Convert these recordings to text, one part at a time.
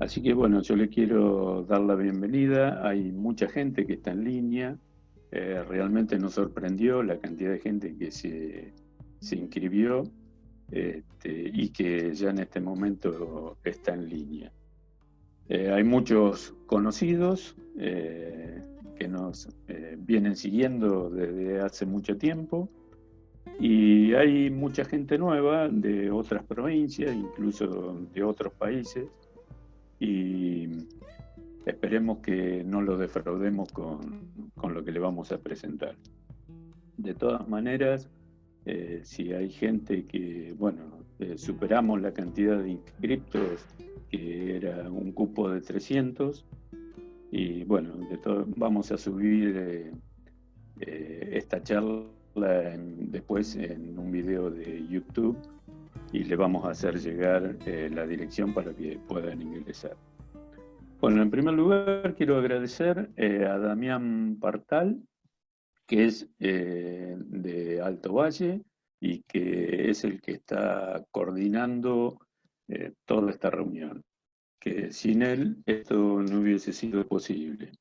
Así que bueno, yo le quiero dar la bienvenida. Hay mucha gente que está en línea. Realmente nos sorprendió la cantidad de gente que se inscribió y que ya en este momento está en línea. Hay muchos conocidos que nos vienen siguiendo desde hace mucho tiempo y hay mucha gente nueva de otras provincias, incluso de otros países, y esperemos que no lo defraudemos con lo que le vamos a presentar. De todas maneras, si hay gente que, bueno, superamos la cantidad de inscriptos, que era un cupo de 300, y bueno, vamos a subir esta charla después en un video de YouTube y le vamos a hacer llegar la dirección para que puedan ingresar. Bueno, en primer lugar quiero agradecer a Damián Partal, que es de Alto Valle y que es el que está coordinando toda esta reunión, que sin él esto no hubiese sido posible.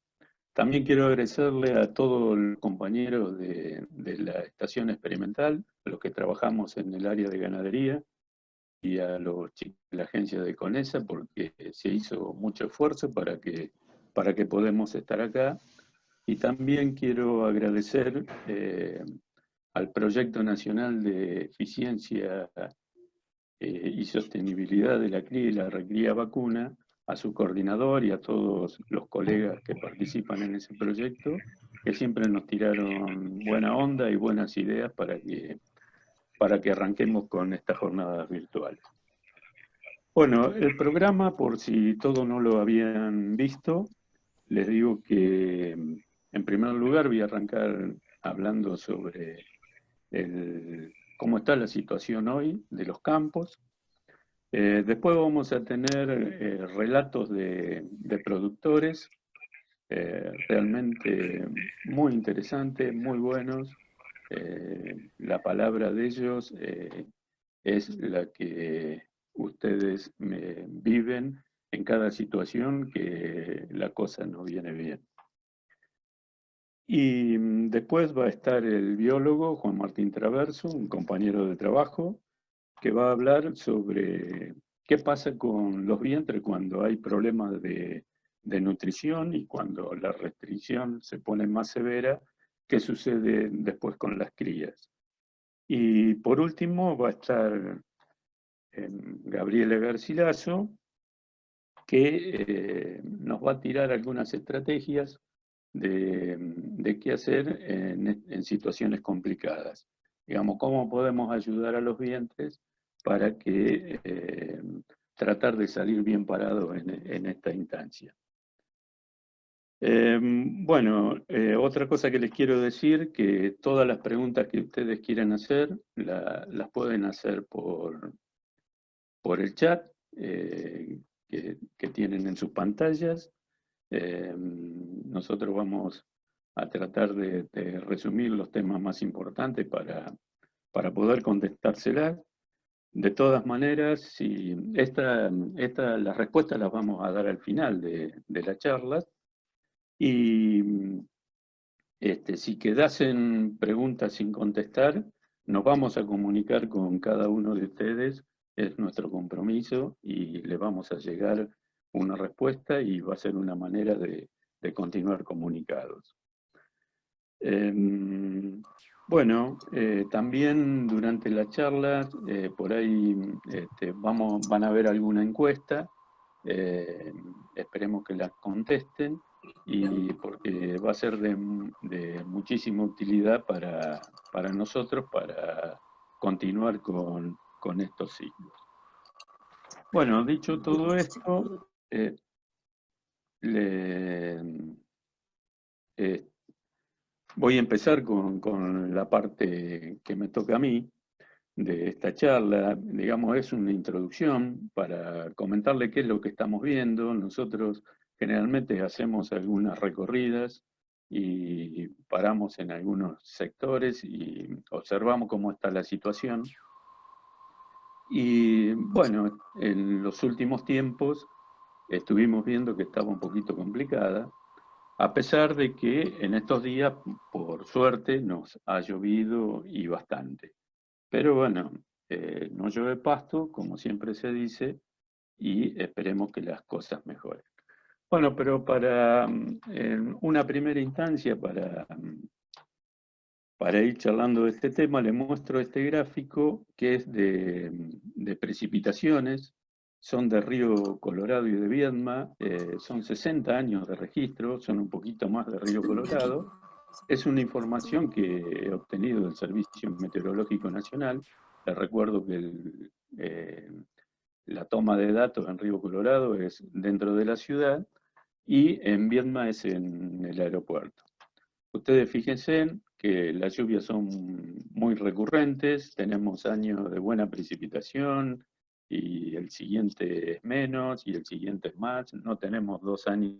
También quiero agradecerle a todos los compañeros de la estación experimental, a los que trabajamos en el área de ganadería, y a los chicos de la agencia de CONESA, porque se hizo mucho esfuerzo para que podamos estar acá. Y también quiero agradecer al Proyecto Nacional de Eficiencia y Sostenibilidad de la cría y la recría vacuna, a su coordinador y a todos los colegas que participan en ese proyecto, que siempre nos tiraron buena onda y buenas ideas para que arranquemos con estas jornadas virtuales. Bueno, el programa, por si todo no lo habían visto, les digo que en primer lugar voy a arrancar hablando sobre cómo está la situación hoy de los campos. Después vamos a tener relatos de productores realmente muy interesantes, muy buenos. La palabra de ellos es la que ustedes viven en cada situación que la cosa no viene bien. Y después va a estar el biólogo Juan Martín Traverso, un compañero de trabajo, que va a hablar sobre qué pasa con los vientres cuando hay problemas de nutrición y cuando la restricción se pone más severa, qué sucede después con las crías. Y por último va a estar Gabriela Garcilaso, que nos va a tirar algunas estrategias de qué hacer en situaciones complicadas. Digamos, cómo podemos ayudar a los vientres para que tratar de salir bien parados en esta instancia. Bueno, otra cosa que les quiero decir, que todas las preguntas que ustedes quieran hacer, las pueden hacer por el chat que tienen en sus pantallas. Nosotros vamos a tratar de resumir los temas más importantes para poder contestárselas. De todas maneras, si las respuestas las vamos a dar al final de la charla. Y si quedasen preguntas sin contestar, nos vamos a comunicar con cada uno de ustedes, es nuestro compromiso, y le vamos a llegar una respuesta y va a ser una manera de continuar comunicados. Bueno, también durante la charla, por ahí van a ver alguna encuesta, esperemos que la contesten, y porque va a ser de muchísima utilidad para nosotros para continuar con estos ciclos. Bueno, dicho todo esto, voy a empezar con la parte que me toca a mí de esta charla. Digamos, es una introducción para comentarle qué es lo que estamos viendo. Nosotros generalmente hacemos algunas recorridas y paramos en algunos sectores y observamos cómo está la situación. Y bueno, en los últimos tiempos estuvimos viendo que estaba un poquito complicada, a pesar de que en estos días, por suerte, nos ha llovido y bastante. Pero bueno, no llueve pasto, como siempre se dice, y esperemos que las cosas mejoren. Bueno, pero en una primera instancia, para ir charlando de este tema, le muestro este gráfico que es de precipitaciones. Son de Río Colorado y de Viedma, son 60 años de registro, son un poquito más de Río Colorado. Es una información que he obtenido del Servicio Meteorológico Nacional. Les recuerdo que la toma de datos en Río Colorado es dentro de la ciudad y en Viedma es en el aeropuerto. Ustedes fíjense que las lluvias son muy recurrentes, tenemos años de buena precipitación y el siguiente es menos y el siguiente es más, no tenemos 2 años.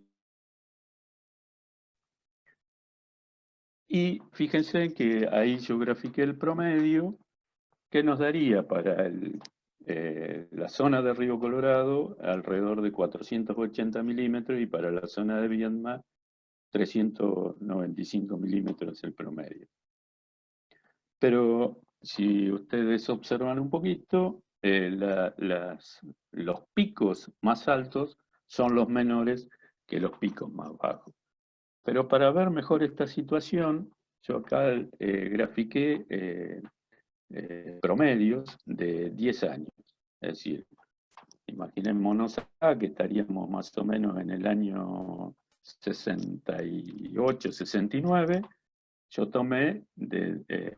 Y fíjense que ahí yo grafiqué el promedio que nos daría para la zona de Río Colorado alrededor de 480 milímetros y para la zona de Viedma 395 milímetros el promedio. Pero si ustedes observan un poquito, los picos más altos son los menores que los picos más bajos. Pero para ver mejor esta situación, yo acá grafiqué promedios de 10 años. Es decir, imaginémonos acá que estaríamos más o menos en el año 68, 69. Yo tomé desde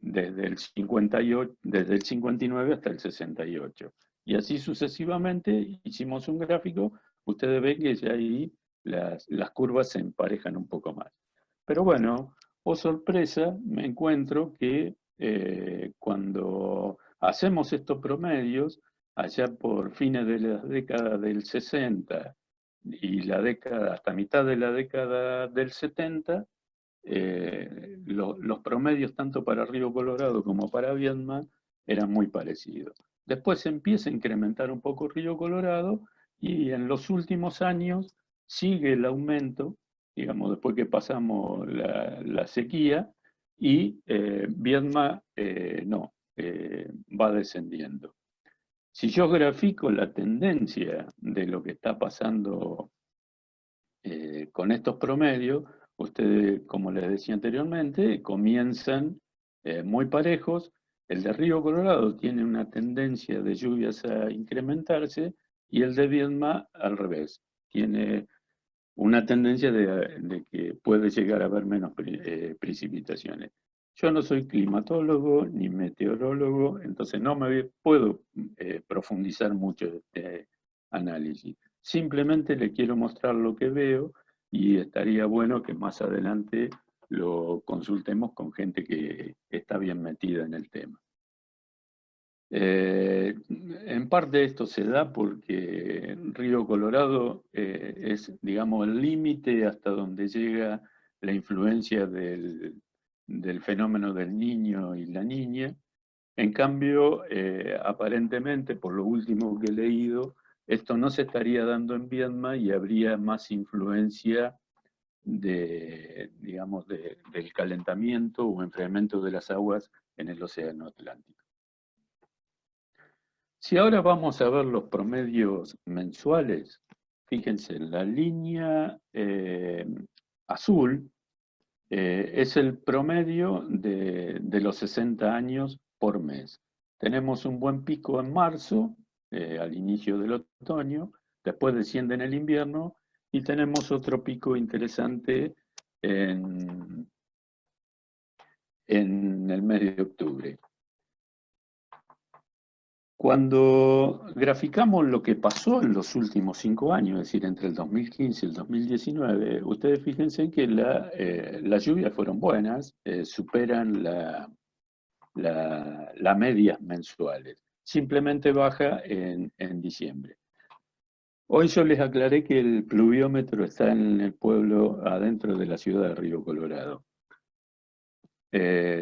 el 58, desde el 59 hasta el 68. Y así sucesivamente hicimos un gráfico. Ustedes ven que ya ahí las curvas se emparejan un poco más. Pero bueno, oh sorpresa, me encuentro que cuando hacemos estos promedios, allá por fines de la década del 60 y hasta mitad de la década del 70, los promedios tanto para Río Colorado como para Viedma eran muy parecidos. Después se empieza a incrementar un poco Río Colorado y en los últimos años sigue el aumento, digamos, después que pasamos la sequía, y Viedma no, va descendiendo. Si yo grafico la tendencia de lo que está pasando con estos promedios, ustedes, como les decía anteriormente, comienzan muy parejos. El de Río Colorado tiene una tendencia de lluvias a incrementarse y el de Viedma al revés. Tiene una tendencia de que puede llegar a haber menos precipitaciones. Yo no soy climatólogo ni meteorólogo, entonces no me puedo profundizar mucho en este análisis. Simplemente le quiero mostrar lo que veo y estaría bueno que más adelante lo consultemos con gente que está bien metida en el tema. En parte esto se da porque Río Colorado es, digamos, el límite hasta donde llega la influencia del fenómeno del niño y la niña. En cambio, aparentemente, por lo último que he leído, esto no se estaría dando en Viedma y habría más influencia digamos, del calentamiento o enfriamiento de las aguas en el Océano Atlántico. Si ahora vamos a ver los promedios mensuales, fíjense, la línea azul es el promedio de los 60 años por mes. Tenemos un buen pico en marzo, al inicio del otoño, después desciende en el invierno y tenemos otro pico interesante en el mes de octubre. Cuando graficamos lo que pasó en los últimos 5 años, es decir, entre el 2015 y el 2019, ustedes fíjense que las lluvias fueron buenas, superan las medias mensuales, simplemente baja en diciembre. Hoy yo les aclaré que el pluviómetro está en el pueblo adentro de la ciudad de Río Colorado.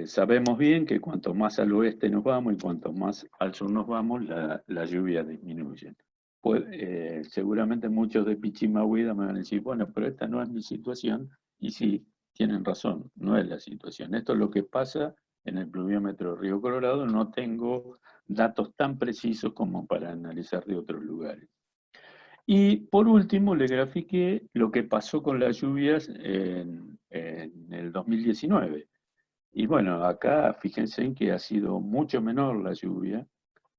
Sabemos bien que cuanto más al oeste nos vamos y cuanto más al sur nos vamos, la lluvia disminuye. pues, seguramente muchos de Pichimahuida me van a decir, bueno, pero esta no es mi situación, y sí, tienen razón, no es la situación. Esto es lo que pasa en el pluviómetro Río Colorado, no tengo datos tan precisos como para analizar de otros lugares. Y por último, le grafiqué lo que pasó con las lluvias en el 2019. Y bueno, acá fíjense en que ha sido mucho menor la lluvia.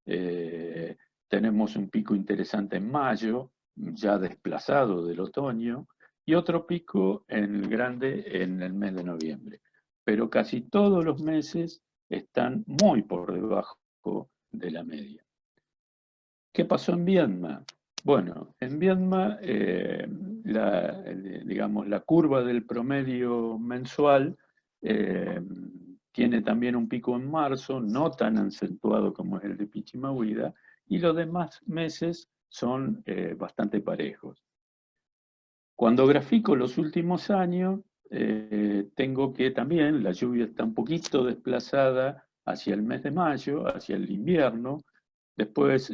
Eh, Tenemos un pico interesante en mayo, ya desplazado del otoño, y otro pico en el grande en el mes de noviembre. Pero casi todos los meses están muy por debajo de la media. ¿Qué pasó en Viedma? Bueno, en Viedma, digamos, la curva del promedio mensual eh, tiene también un pico en marzo, no tan acentuado como es el de Pichimahuida, y los demás meses son bastante parejos. Cuando grafico los últimos años, tengo que también la lluvia está un poquito desplazada hacia el mes de mayo, hacia el invierno. Después,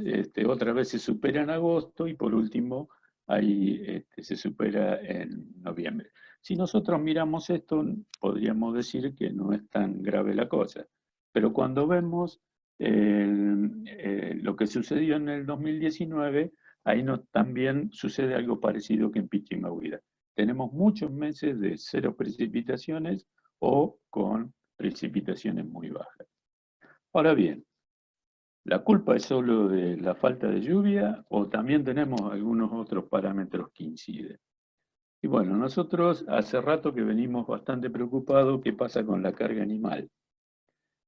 otra vez se supera en agosto y por último, ahí se supera en noviembre. Si nosotros miramos esto, podríamos decir que no es tan grave la cosa. Pero cuando vemos lo que sucedió en el 2019, ahí no, también sucede algo parecido que en Pichimahuida. Tenemos muchos meses de cero precipitaciones o con precipitaciones muy bajas. Ahora bien, ¿la culpa es solo de la falta de lluvia o también tenemos algunos otros parámetros que inciden? Y bueno, nosotros hace rato que venimos bastante preocupados qué pasa con la carga animal.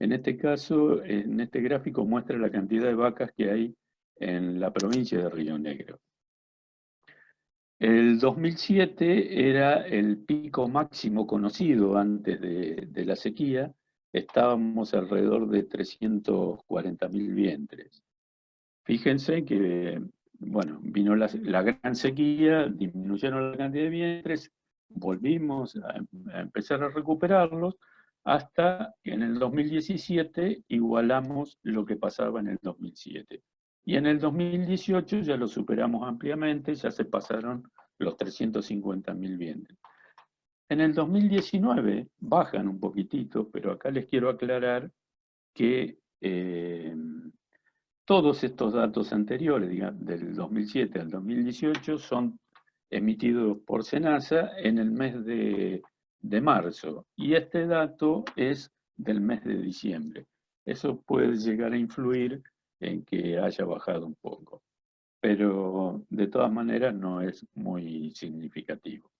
En este caso, en este gráfico muestra la cantidad de vacas que hay en la provincia de Río Negro. El 2007 era el pico máximo conocido antes de la sequía. Estábamos alrededor de 340.000 vientres. Fíjense que, bueno, vino la gran sequía, disminuyeron la cantidad de vientres, volvimos a empezar a recuperarlos, hasta que en el 2017 igualamos lo que pasaba en el 2007. Y en el 2018 ya lo superamos ampliamente, ya se pasaron los 350.000 vientres. En el 2019 bajan un poquitito, pero acá les quiero aclarar que todos estos datos anteriores, digamos, del 2007 al 2018, son emitidos por SENASA en el mes de marzo. Y este dato es del mes de diciembre. Eso puede llegar a influir en que haya bajado un poco. Pero de todas maneras no es muy significativo.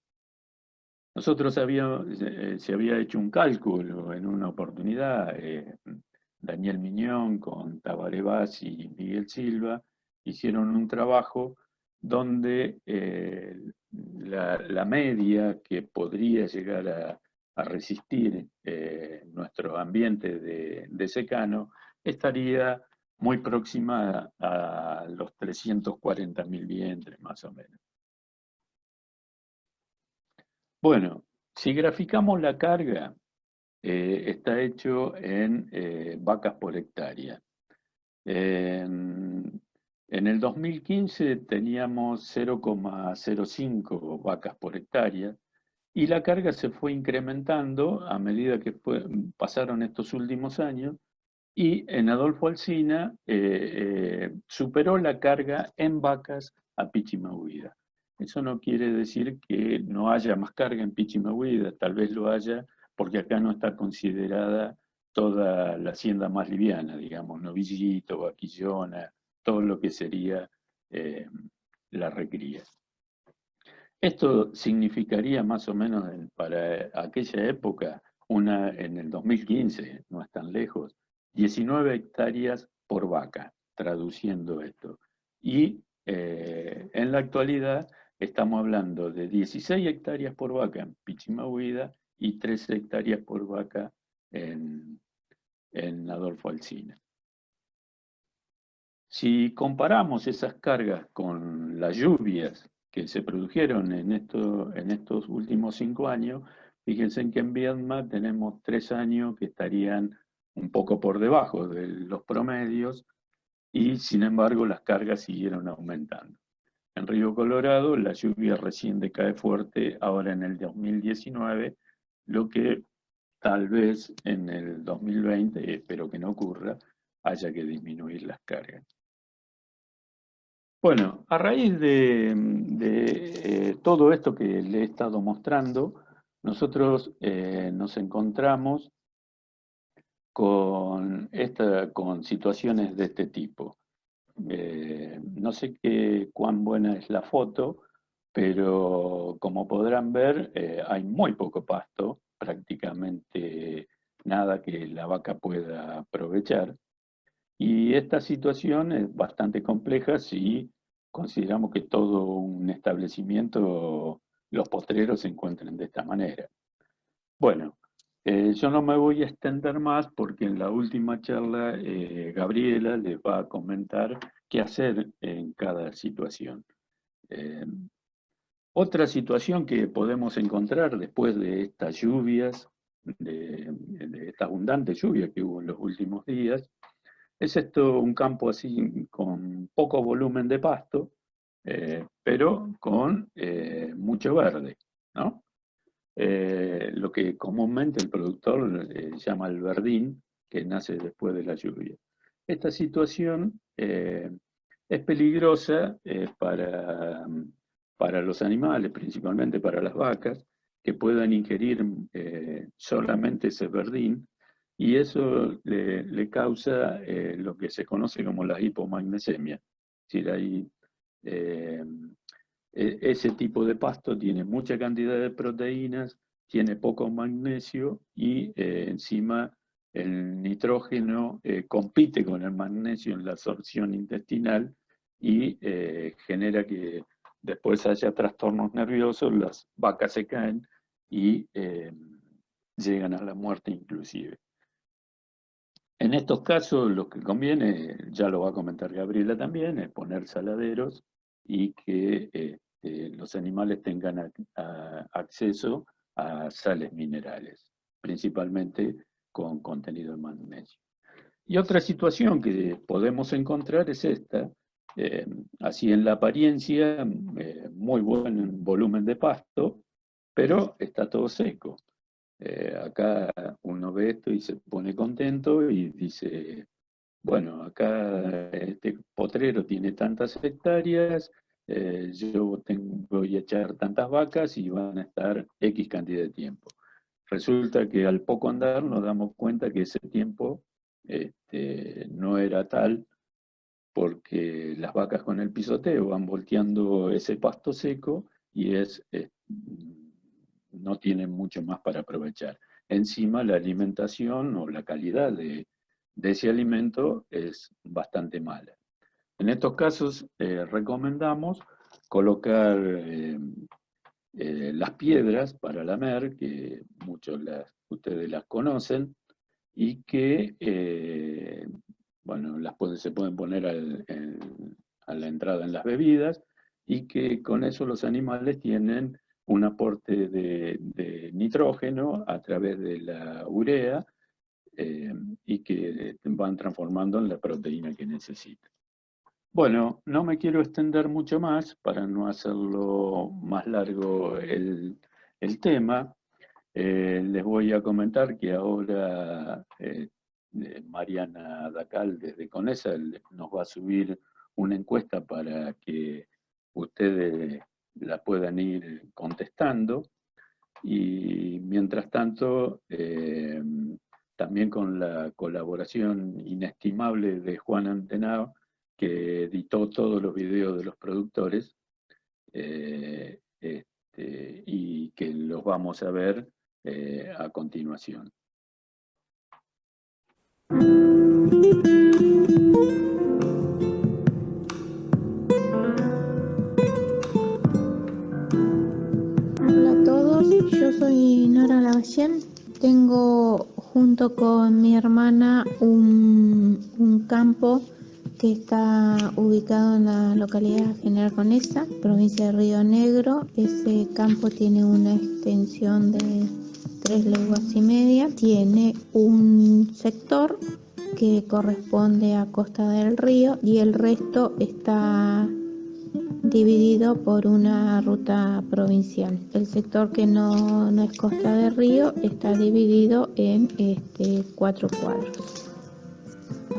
Nosotros se había hecho un cálculo en una oportunidad, Daniel Miñón con Tabaré Vaz y Miguel Silva hicieron un trabajo donde la media que podría llegar a resistir nuestro ambiente de secano estaría muy próxima a los 340.000 vientres, más o menos. Bueno, si graficamos la carga, está hecho en vacas por hectárea. En el 2015 teníamos 0,05 vacas por hectárea y la carga se fue incrementando a medida que pasaron estos últimos años y en Adolfo Alsina superó la carga en vacas a Pichimahuida. Eso no quiere decir que no haya más carga en Pichimahuida, tal vez lo haya porque acá no está considerada toda la hacienda más liviana, digamos, Novillito, Vaquillona, todo lo que sería eh, la recría. Esto significaría más o menos para aquella época, en el 2015, no es tan lejos, 19 hectáreas por vaca, traduciendo esto. Y en la actualidad estamos hablando de 16 hectáreas por vaca en Pichimahuida y 13 hectáreas por vaca en Adolfo Alsina. Si comparamos esas cargas con las lluvias que se produjeron en estos últimos 5 años, fíjense que en Viedma tenemos 3 años que estarían un poco por debajo de los promedios y sin embargo las cargas siguieron aumentando. En Río Colorado la lluvia recién decae fuerte ahora en el 2019, lo que tal vez en el 2020, espero que no ocurra, haya que disminuir las cargas. Bueno, a raíz de todo esto que le he estado mostrando, nosotros nos encontramos con situaciones de este tipo. No sé cuán buena es la foto, pero como podrán ver, hay muy poco pasto, prácticamente nada que la vaca pueda aprovechar. Y esta situación es bastante compleja si consideramos que todo un establecimiento, los postreros se encuentren de esta manera. Bueno, yo no me voy a extender más porque en la última charla Gabriela les va a comentar qué hacer en cada situación. Eh, Otra situación que podemos encontrar después de estas lluvias, de esta abundante lluvia que hubo en los últimos días, es esto un campo así con poco volumen de pasto, pero con mucho verde, ¿no? Lo que comúnmente el productor llama el verdín, que nace después de la lluvia. Esta situación es peligrosa para los animales, principalmente para las vacas, que puedan ingerir solamente ese verdín, y eso le causa lo que se conoce como la hipomagnesemia. Es decir, ese tipo de pasto tiene mucha cantidad de proteínas, tiene poco magnesio y encima el nitrógeno compite con el magnesio en la absorción intestinal y genera que después haya trastornos nerviosos, las vacas se caen y llegan a la muerte inclusive. En estos casos lo que conviene, ya lo va a comentar Gabriela también, es poner saladeros y que los animales tengan acceso a sales minerales, principalmente con contenido de magnesio. Y otra situación que podemos encontrar es esta, así en la apariencia, muy buen volumen de pasto, pero está todo seco. Acá uno ve esto y se pone contento y dice, bueno, acá este potrero tiene tantas hectáreas, voy a echar tantas vacas y van a estar X cantidad de tiempo. Resulta que al poco andar nos damos cuenta que ese tiempo no era tal porque las vacas con el pisoteo van volteando ese pasto seco y no tienen mucho más para aprovechar. Encima la alimentación o la calidad de ese alimento es bastante mala. En estos casos recomendamos colocar las piedras para lamer, que ustedes las conocen, y que bueno, se pueden poner a la entrada en las bebidas, y que con eso los animales tienen un aporte de nitrógeno a través de la urea y que van transformando en la proteína que necesitan. Bueno, no me quiero extender mucho más para no hacerlo más largo el tema. Les voy a comentar que ahora Mariana Dacal desde CONESA nos va a subir una encuesta para que ustedes la puedan ir contestando. Y mientras tanto, también con la colaboración inestimable de Juan Antenao, que editó todos los videos de los productores, y que los vamos a ver a continuación. Hola a todos, yo soy Nora Lavallén. Tengo junto con mi hermana un campo que está ubicado en la localidad General Conesa, provincia de Río Negro. Ese campo tiene una extensión de 3 leguas y media. Tiene un sector que corresponde a Costa del Río, y el resto está dividido por una ruta provincial. El sector que no es Costa del Río está dividido en 4 cuadros.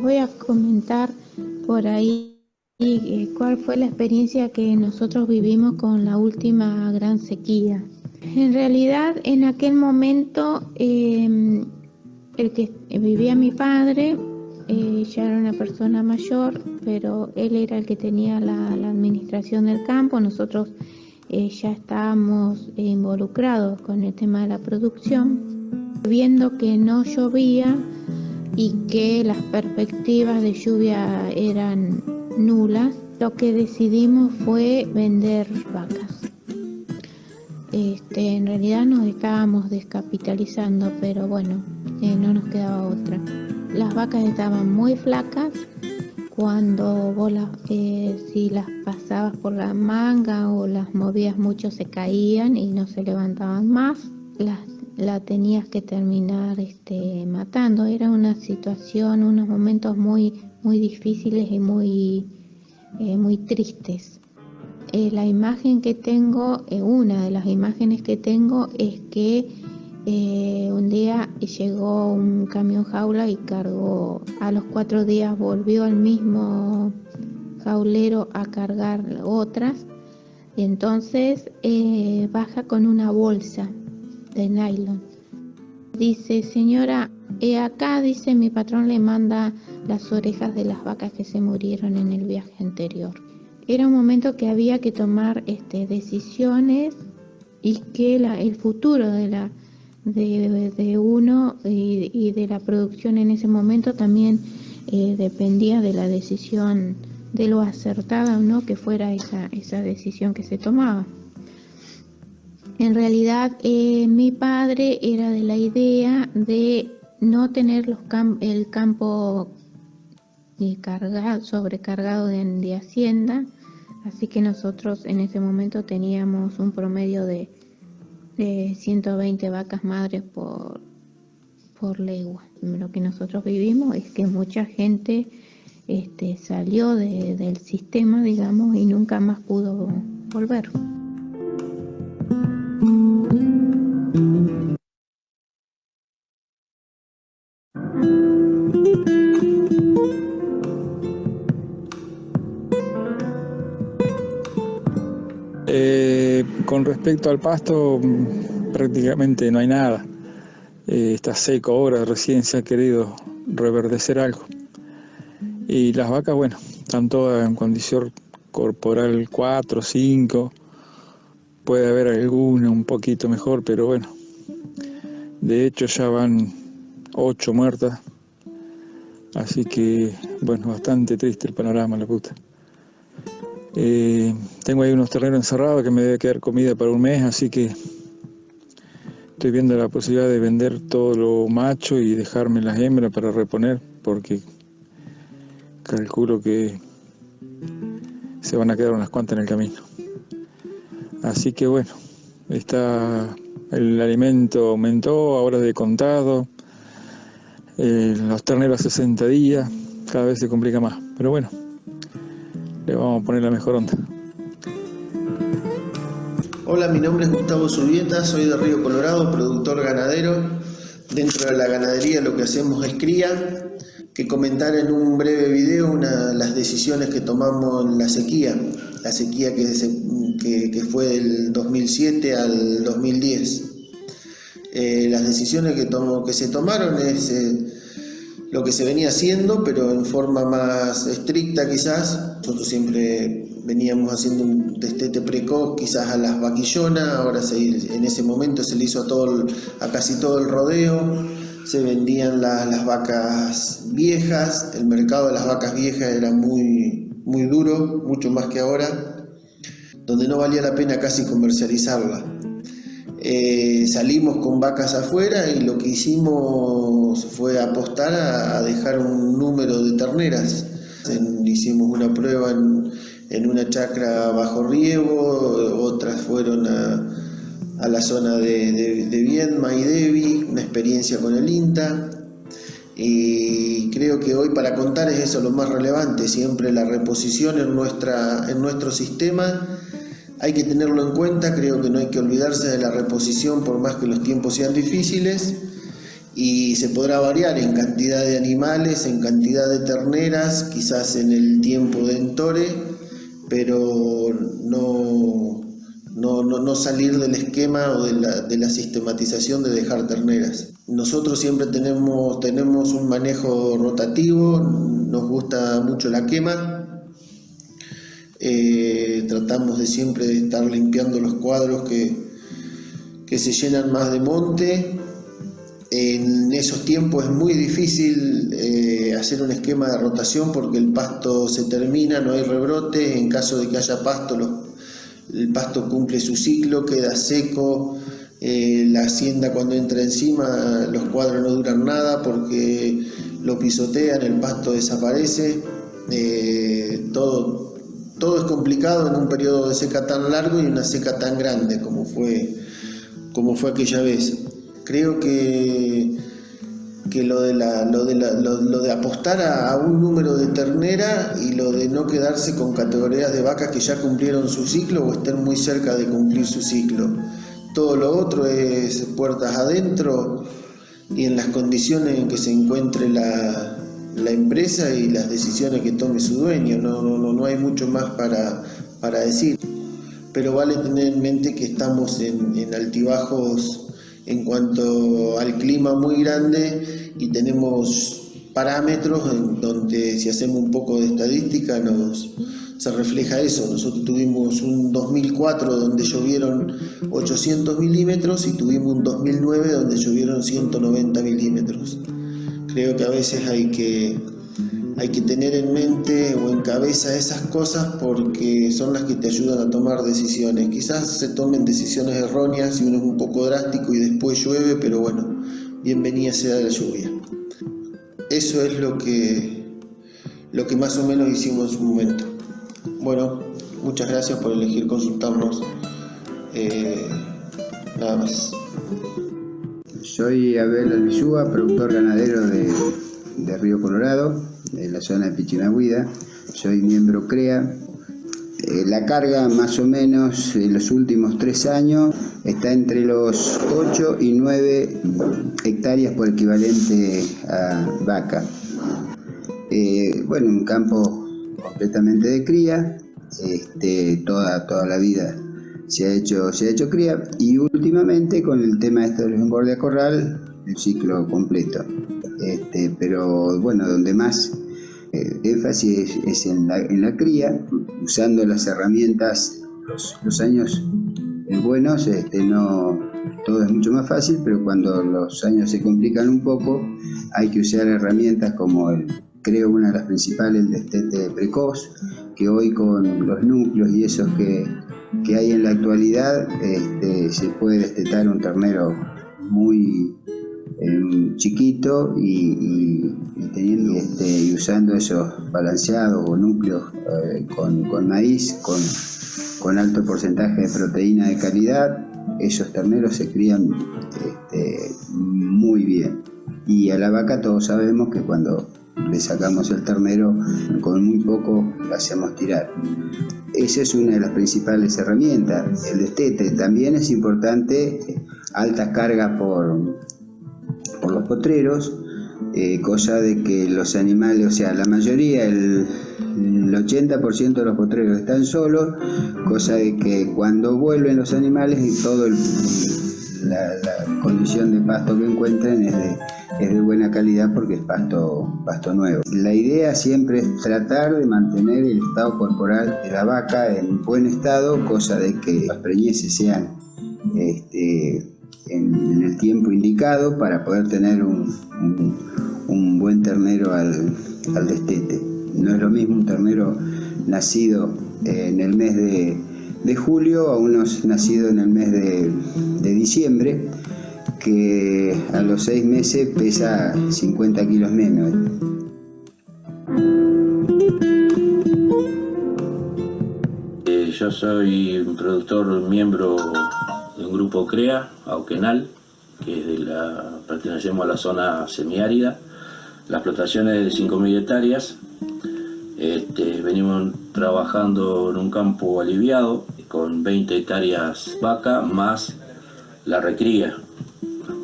Voy a comentar por ahí cuál fue la experiencia que nosotros vivimos con la última gran sequía. En realidad, en aquel momento, el que vivía mi padre ya era una persona mayor, pero él era el que tenía la administración del campo. Nosotros ya estábamos involucrados con el tema de la producción. Viendo que no llovía y que las perspectivas de lluvia eran nulas, lo que decidimos fue vender vacas. En realidad nos estábamos descapitalizando, pero bueno, no nos quedaba otra. Las vacas estaban muy flacas. Cuando vos si las pasabas por la manga o las movías mucho, se caían y no se levantaban más. La tenías que terminar matando. Era una situación, unos momentos muy, muy difíciles y muy tristes. La imagen que tengo, una de las imágenes que tengo, es que un día llegó un camión jaula y cargó. A los 4 días volvió el mismo jaulero a cargar otras, y entonces baja con una bolsa de nylon. Dice: señora, acá, dice, mi patrón le manda las orejas de las vacas que se murieron en el viaje anterior. Era un momento que había que tomar decisiones, y que el futuro de uno y de la producción en ese momento también dependía de la decisión, de lo acertada o no que fuera esa decisión que se tomaba. En realidad, mi padre era de la idea de no tener el campo sobrecargado de hacienda, así que nosotros en ese momento teníamos un promedio de 120 vacas madres por legua. Lo que nosotros vivimos es que mucha gente salió del sistema, digamos, y nunca más pudo volver. Con respecto al pasto, prácticamente no hay nada. Está seco ahora, recién se ha querido reverdecer algo. Y las vacas, bueno, están todas en condición corporal 4, 5. Puede haber alguna un poquito mejor, pero bueno. De hecho ya van 8 muertas. Así que, bueno, bastante triste el panorama, la puta. Tengo ahí unos terrenos encerrados que me debe quedar comida para un mes, así que estoy viendo la posibilidad de vender todo lo macho y dejarme las hembras para reponer, porque calculo que se van a quedar unas cuantas en el camino. Así que bueno, el alimento aumentó, ahora de contado, los terneros a 60 días, cada vez se complica más, pero bueno, le vamos a poner la mejor onda. Hola, mi nombre es Gustavo Zubieta, soy de Río Colorado, productor ganadero. Dentro de la ganadería lo que hacemos es cría. Que comentar en un breve video las decisiones que tomamos en la sequía que fue del 2007 al 2010. Las decisiones que se tomaron es lo que se venía haciendo, pero en forma más estricta quizás. Nosotros siempre veníamos haciendo un destete precoz quizás a las vaquillonas. Ahora en ese momento se le hizo a casi todo el rodeo. Se vendían las vacas viejas. El mercado de las vacas viejas era muy, muy duro, mucho más que ahora, donde no valía la pena casi comercializarla. Salimos con vacas afuera y lo que hicimos fue apostar a dejar un número de terneras. Hicimos una prueba en una chacra bajo riego, otras fueron a la zona de Viedma y Devi, una experiencia con el INTA. Y creo que hoy para contar es eso lo más relevante, siempre la reposición en nuestro sistema. Hay que tenerlo en cuenta, creo que no hay que olvidarse de la reposición por más que los tiempos sean difíciles, y se podrá variar en cantidad de animales, en cantidad de terneras, quizás en el tiempo de entore, pero no salir del esquema o de la sistematización de dejar terneras. Nosotros siempre tenemos un manejo rotativo, nos gusta mucho la quema, tratamos de siempre de estar limpiando los cuadros que se llenan más de monte. En esos tiempos es muy difícil hacer un esquema de rotación porque el pasto se termina, no hay rebrote. En caso de que haya pasto, el pasto cumple su ciclo, queda seco. La hacienda cuando entra encima, los cuadros no duran nada porque lo pisotean, el pasto desaparece. Todo es complicado en un periodo de seca tan largo y una seca tan grande como fue aquella vez. Creo que lo de apostar a un número de ternera y lo de no quedarse con categorías de vacas que ya cumplieron su ciclo o estén muy cerca de cumplir su ciclo. Todo lo otro es puertas adentro y en las condiciones en que se encuentre la empresa y las decisiones que tome su dueño. No hay mucho más para decir. Pero vale tener en mente que estamos en altibajos en cuanto al clima muy grande y tenemos parámetros en donde si hacemos un poco de estadística se refleja eso. Nosotros tuvimos un 2004 donde llovieron 800 milímetros y tuvimos un 2009 donde llovieron 190 milímetros. Creo que a veces hay que tener en mente o en cabeza esas cosas porque son las que te ayudan a tomar decisiones. Quizás se tomen decisiones erróneas y uno es un poco drástico y después llueve, pero bueno, bienvenida sea la lluvia. Eso es lo que más o menos hicimos en su momento. Bueno, muchas gracias por elegir consultarnos. Nada más. Soy Abel Albizúa, productor ganadero de Río Colorado, de la zona de Pichinahuida. Soy miembro CREA. La carga más o menos en los últimos 3 años está entre los 8 y 9 hectáreas por equivalente a vaca. Bueno, un campo completamente de cría, toda la vida se ha hecho cría, y últimamente con el tema de los engorde a corral, el ciclo completo. Pero bueno, donde más énfasis es en la cría, usando las herramientas, los años buenos, no todo es mucho más fácil, pero cuando los años se complican un poco, hay que usar herramientas como creo una de las principales, el destete precoz, que hoy con los núcleos y esos que hay en la actualidad, se puede destetar un ternero muy chiquito y teniendo y usando esos balanceados o núcleos con maíz, con alto porcentaje de proteína de calidad, esos terneros se crían muy bien. Y a la vaca todos sabemos que cuando le sacamos el ternero, con muy poco lo hacemos tirar. Esa es una de las principales herramientas. El destete también es importante, altas cargas por los potreros, cosa de que los animales, o sea, la mayoría, el 80% de los potreros están solos, cosa de que cuando vuelven los animales y toda la condición de pasto que encuentren es de buena calidad porque es pasto nuevo. La idea siempre es tratar de mantener el estado corporal de la vaca en buen estado, cosa de que las preñeces sean en el tiempo indicado para poder tener un buen ternero al destete. No es lo mismo un ternero nacido en el mes de julio a unos nacidos en el mes de diciembre, que a los 6 meses pesa 50 kilos menos. Yo soy un productor miembro de un grupo CREA, Auquenal, que pertenecemos a la zona semiárida. La explotación es de 5.000 hectáreas. Venimos trabajando en un campo aliviado con 20 hectáreas vaca más la recría.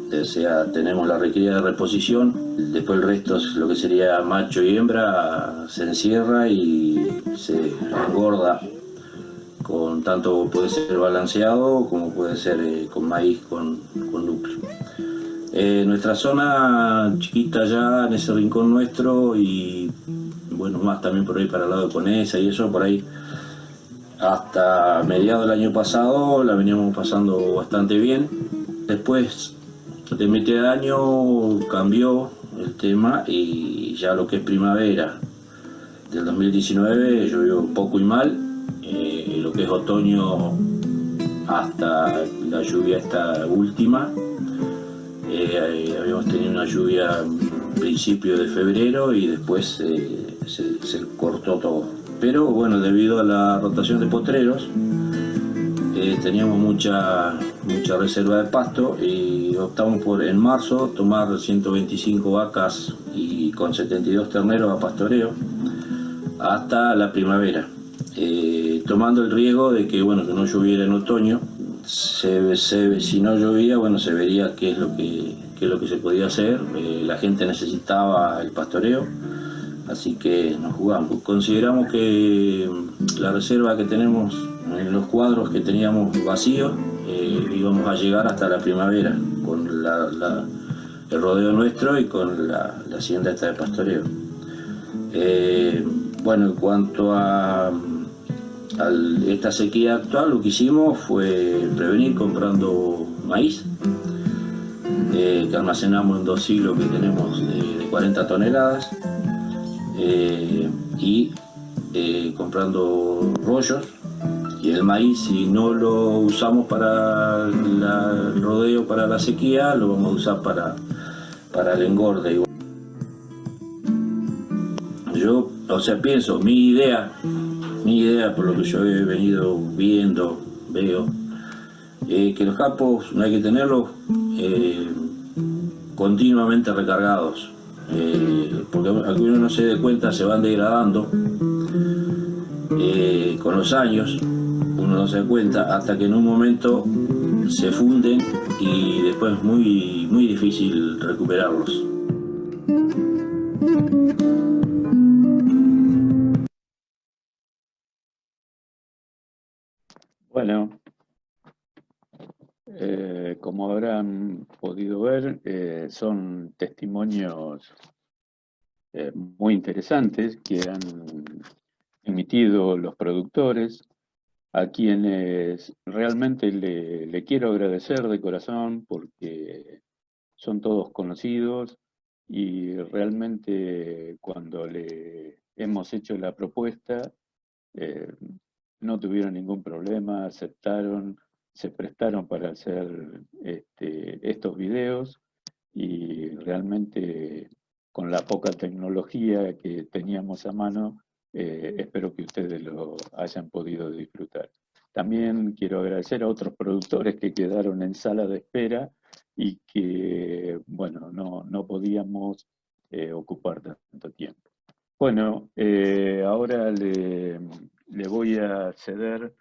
O sea, tenemos la recría de reposición, después el resto es lo que sería macho y hembra, se encierra y se engorda, con tanto puede ser balanceado como puede ser con maíz con núcleo. Nuestra zona chiquita ya en ese rincón nuestro y bueno, más también por ahí para el lado de Conesa y eso, por ahí hasta mediados del año pasado la veníamos pasando bastante bien. Después de mitad de año cambió el tema y ya lo que es primavera del 2019 llovió poco y mal. Lo que es otoño hasta la lluvia esta última, habíamos tenido una lluvia a principios de febrero y después se cortó todo. Pero bueno, debido a la rotación de potreros, teníamos mucha reserva de pasto y optamos por en marzo tomar 125 vacas y con 72 terneros a pastoreo hasta la primavera, tomando el riesgo de que bueno, que no lloviera en otoño. Si no llovía, bueno, se vería qué es lo que se podía hacer. La gente necesitaba el pastoreo, así que nos jugamos. Consideramos que la reserva que tenemos en los cuadros que teníamos vacíos, íbamos a llegar hasta la primavera con el rodeo nuestro y con la hacienda esta de pastoreo. Bueno, en cuanto a esta sequía actual, lo que hicimos fue prevenir comprando maíz, que almacenamos en 2 silos que tenemos de 40 toneladas, y comprando rollos. Y el maíz, si no lo usamos para el rodeo, para la sequía, lo vamos a usar para el engorde. Yo, o sea, pienso, mi idea, por lo que yo he venido veo, que los campos no hay que tenerlos continuamente recargados, porque aunque uno no se dé cuenta, se van degradando con los años. Uno no se da cuenta hasta que en un momento se funden y después es muy difícil recuperarlos. Bueno, como habrán podido ver, son testimonios muy interesantes que han emitido los productores, a quienes realmente le quiero agradecer de corazón porque son todos conocidos y realmente cuando le hemos hecho la propuesta no tuvieron ningún problema, aceptaron, se prestaron para hacer estos videos y realmente con la poca tecnología que teníamos a mano, espero que ustedes lo hayan podido disfrutar. También quiero agradecer a otros productores que quedaron en sala de espera y que, bueno, no podíamos ocupar tanto tiempo. Bueno, ahora le voy a ceder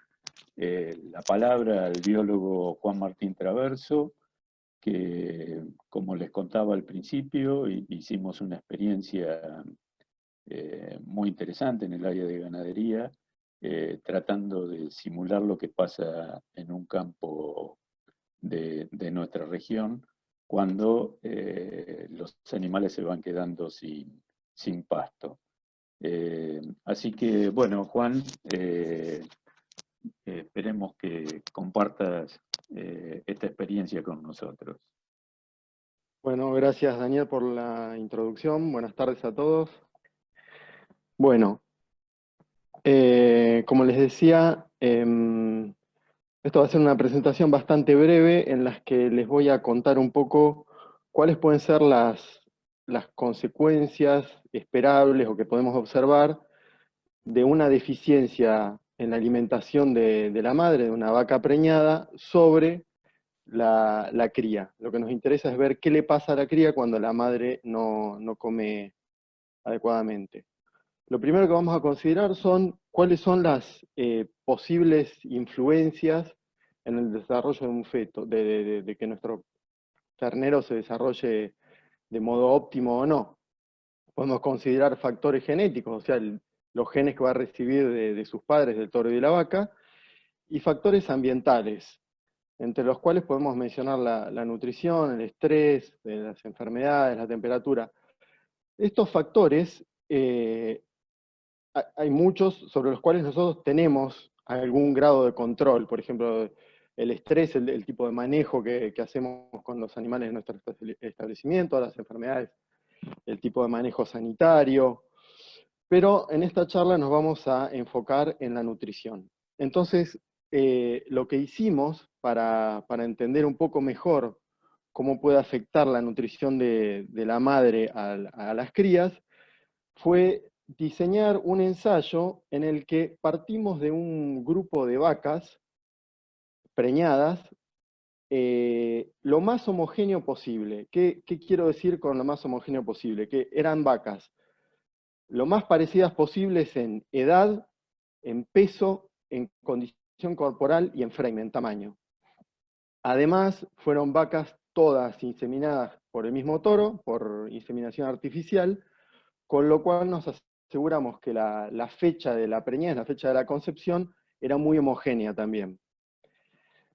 la palabra al biólogo Juan Martín Traverso, que, como les contaba al principio, hicimos una experiencia muy interesante en el área de ganadería, tratando de simular lo que pasa en un campo de nuestra región cuando los animales se van quedando sin pasto. Así que, bueno, Juan, esperemos que compartas esta experiencia con nosotros. Bueno, gracias Daniel por la introducción. Buenas tardes a todos. Bueno, como les decía, esto va a ser una presentación bastante breve en la que les voy a contar un poco cuáles pueden ser las consecuencias esperables o que podemos observar de una deficiencia en la alimentación de la madre, de una vaca preñada, sobre la cría. Lo que nos interesa es ver qué le pasa a la cría cuando la madre no come adecuadamente. Lo primero que vamos a considerar son cuáles son las posibles influencias en el desarrollo de un feto, de que nuestro ternero se desarrolle de modo óptimo o no. Podemos considerar factores genéticos, o sea, los genes que va a recibir de sus padres, del toro y de la vaca, y factores ambientales, entre los cuales podemos mencionar la nutrición, el estrés, las enfermedades, la temperatura. Estos factores, hay muchos sobre los cuales nosotros tenemos algún grado de control. Por ejemplo, el estrés, el tipo de manejo que hacemos con los animales en nuestro establecimiento, las enfermedades, el tipo de manejo sanitario. Pero en esta charla nos vamos a enfocar en la nutrición. Entonces, lo que hicimos para entender un poco mejor cómo puede afectar la nutrición de la madre a las crías, fue diseñar un ensayo en el que partimos de un grupo de vacas preñadas lo más homogéneo posible. ¿Qué quiero decir con lo más homogéneo posible? Que eran vacas lo más parecidas posibles en edad, en peso, en condición corporal y en frame, en tamaño. Además, fueron vacas todas inseminadas por el mismo toro, por inseminación artificial, con lo cual nos aseguramos que la fecha de la preñez, la fecha de la concepción, era muy homogénea también.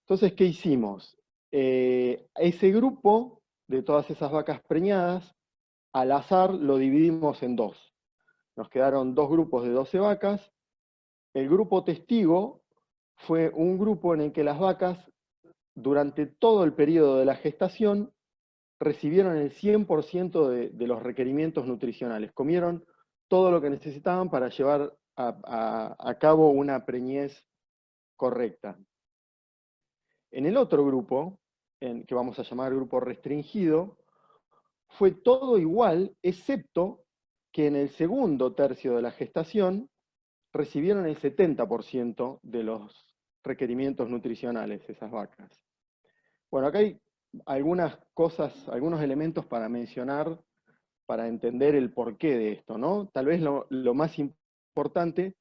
Entonces, ¿qué hicimos? Ese grupo de todas esas vacas preñadas, al azar lo dividimos en dos. Nos quedaron dos grupos de 12 vacas. El grupo testigo fue un grupo en el que las vacas, durante todo el periodo de la gestación, recibieron el 100% de los requerimientos nutricionales. Comieron todo lo que necesitaban para llevar a cabo una preñez correcta. En el otro grupo, que vamos a llamar grupo restringido, fue todo igual, excepto que en el segundo tercio de la gestación recibieron el 70% de los requerimientos nutricionales esas vacas. Bueno, acá hay algunas cosas, algunos elementos para mencionar, para entender el porqué de esto, ¿no? Tal vez lo más importante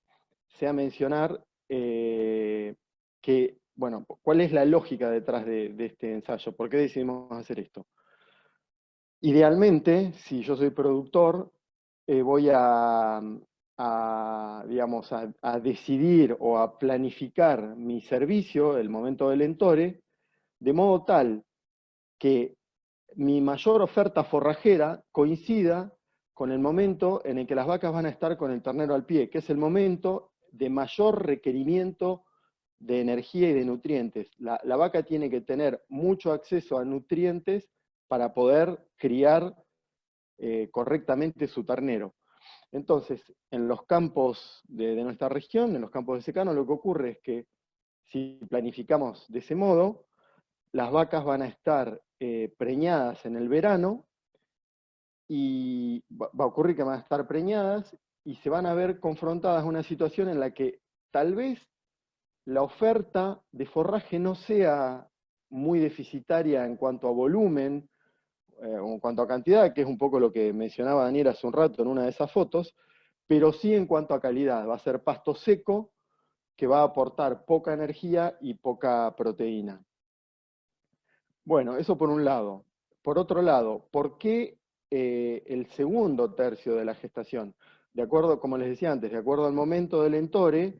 sea mencionar que, bueno, cuál es la lógica detrás de este ensayo, por qué decidimos hacer esto. Idealmente, si yo soy productor, voy a decidir o a planificar mi servicio, el momento del entore, de modo tal que mi mayor oferta forrajera coincida con el momento en el que las vacas van a estar con el ternero al pie, que es el momento de mayor requerimiento de energía y de nutrientes. La vaca tiene que tener mucho acceso a nutrientes para poder criar correctamente su ternero. Entonces, en los campos de nuestra región, en los campos de secano, lo que ocurre es que si planificamos de ese modo, las vacas van a estar preñadas en el verano, y va a ocurrir que van a estar preñadas, y se van a ver confrontadas a una situación en la que tal vez la oferta de forraje no sea muy deficitaria en cuanto a volumen, o en cuanto a cantidad, que es un poco lo que mencionaba Daniel hace un rato en una de esas fotos, pero sí en cuanto a calidad. Va a ser pasto seco, que va a aportar poca energía y poca proteína. Bueno, eso por un lado. Por otro lado, ¿por qué el segundo tercio de la gestación? De acuerdo, como les decía antes, de acuerdo al momento del entore,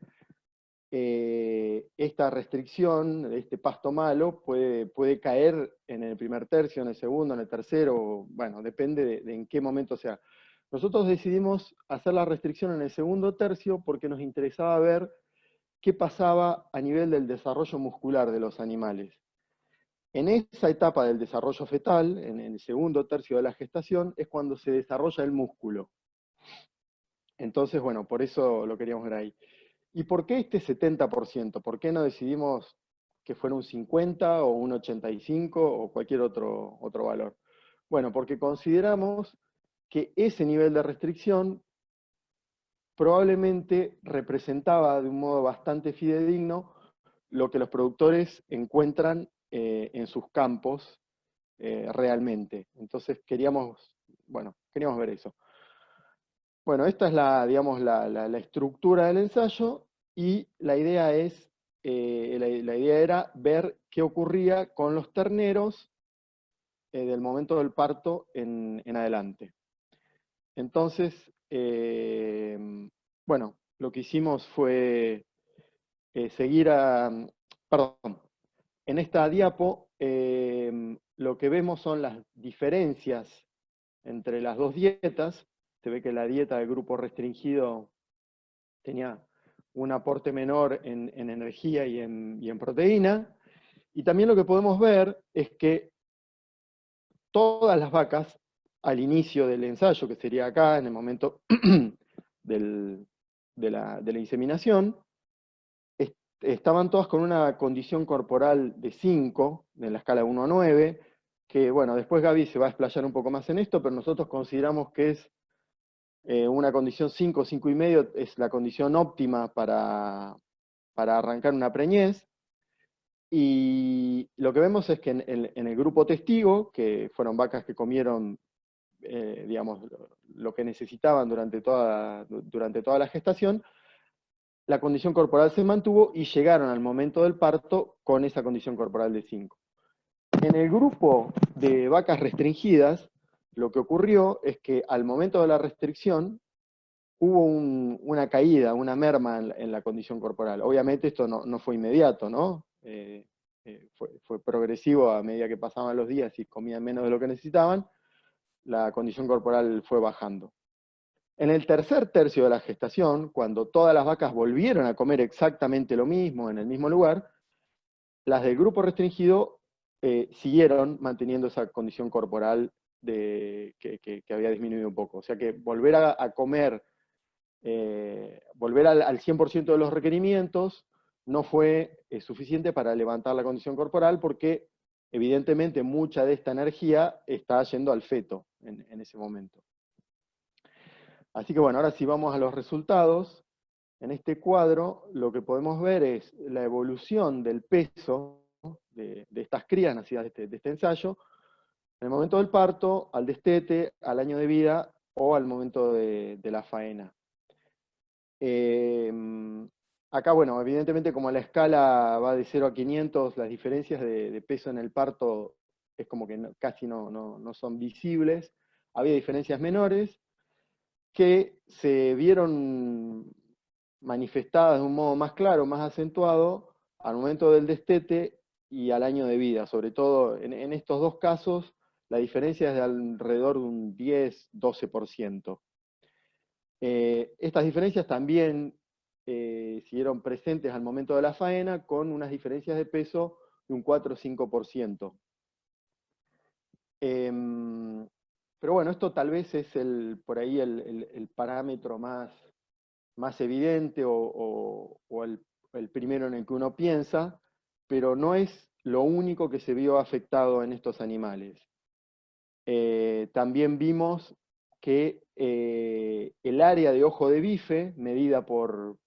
esta restricción, este pasto malo, puede caer en el primer tercio, en el segundo, en el tercero, bueno, depende de en qué momento sea. Nosotros decidimos hacer la restricción en el segundo tercio porque nos interesaba ver qué pasaba a nivel del desarrollo muscular de los animales. En esa etapa del desarrollo fetal, en el segundo tercio de la gestación, es cuando se desarrolla el músculo. Entonces, bueno, por eso lo queríamos ver ahí. ¿Y por qué este 70%? ¿Por qué no decidimos que fuera un 50 o un 85 o cualquier otro valor? Bueno, porque consideramos que ese nivel de restricción probablemente representaba de un modo bastante fidedigno lo que los productores encuentran en sus campos realmente. Entonces queríamos ver eso. Bueno, esta es la estructura del ensayo, y la idea era ver qué ocurría con los terneros del momento del parto en adelante. Entonces, lo que hicimos fue seguir perdón, en esta diapo lo que vemos son las diferencias entre las dos dietas. Se ve que la dieta del grupo restringido tenía un aporte menor en energía y en proteína. Y también lo que podemos ver es que todas las vacas, al inicio del ensayo, que sería acá, en el momento de la inseminación, estaban todas con una condición corporal de 5, en la escala 1 a 9, que bueno, después Gaby se va a explayar un poco más en esto, pero nosotros consideramos que es una condición 5, 5,5, es la condición óptima para arrancar una preñez. Y lo que vemos es que en el grupo testigo, que fueron vacas que comieron lo que necesitaban durante toda la gestación, la condición corporal se mantuvo y llegaron al momento del parto con esa condición corporal de 5. En el grupo de vacas restringidas, lo que ocurrió es que al momento de la restricción hubo una caída, una merma en la condición corporal. Obviamente esto no fue inmediato, ¿no? Fue progresivo a medida que pasaban los días y comían menos de lo que necesitaban, la condición corporal fue bajando. En el tercer tercio de la gestación, cuando todas las vacas volvieron a comer exactamente lo mismo en el mismo lugar, las del grupo restringido siguieron manteniendo esa condición corporal que había disminuido un poco. O sea que volver a comer, volver al 100% de los requerimientos no fue suficiente para levantar la condición corporal, porque evidentemente mucha de esta energía está yendo al feto en ese momento. Así que bueno, ahora sí vamos a los resultados. En este cuadro lo que podemos ver es la evolución del peso de estas crías nacidas de este ensayo, en el momento del parto, al destete, al año de vida o al momento de la faena. Acá, bueno, evidentemente como la escala va de 0 a 500, las diferencias de peso en el parto es como que casi no son visibles. Había diferencias menores que se vieron manifestadas de un modo más claro, más acentuado, al momento del destete y al año de vida. Sobre todo en estos dos casos, la diferencia es de alrededor de un 10-12%. Estas diferencias también siguieron presentes al momento de la faena, con unas diferencias de peso de un 4 o 5%. Pero bueno, esto tal vez es por ahí el parámetro más evidente o el primero en el que uno piensa, pero no es lo único que se vio afectado en estos animales. También vimos que el área de ojo de bife, medida por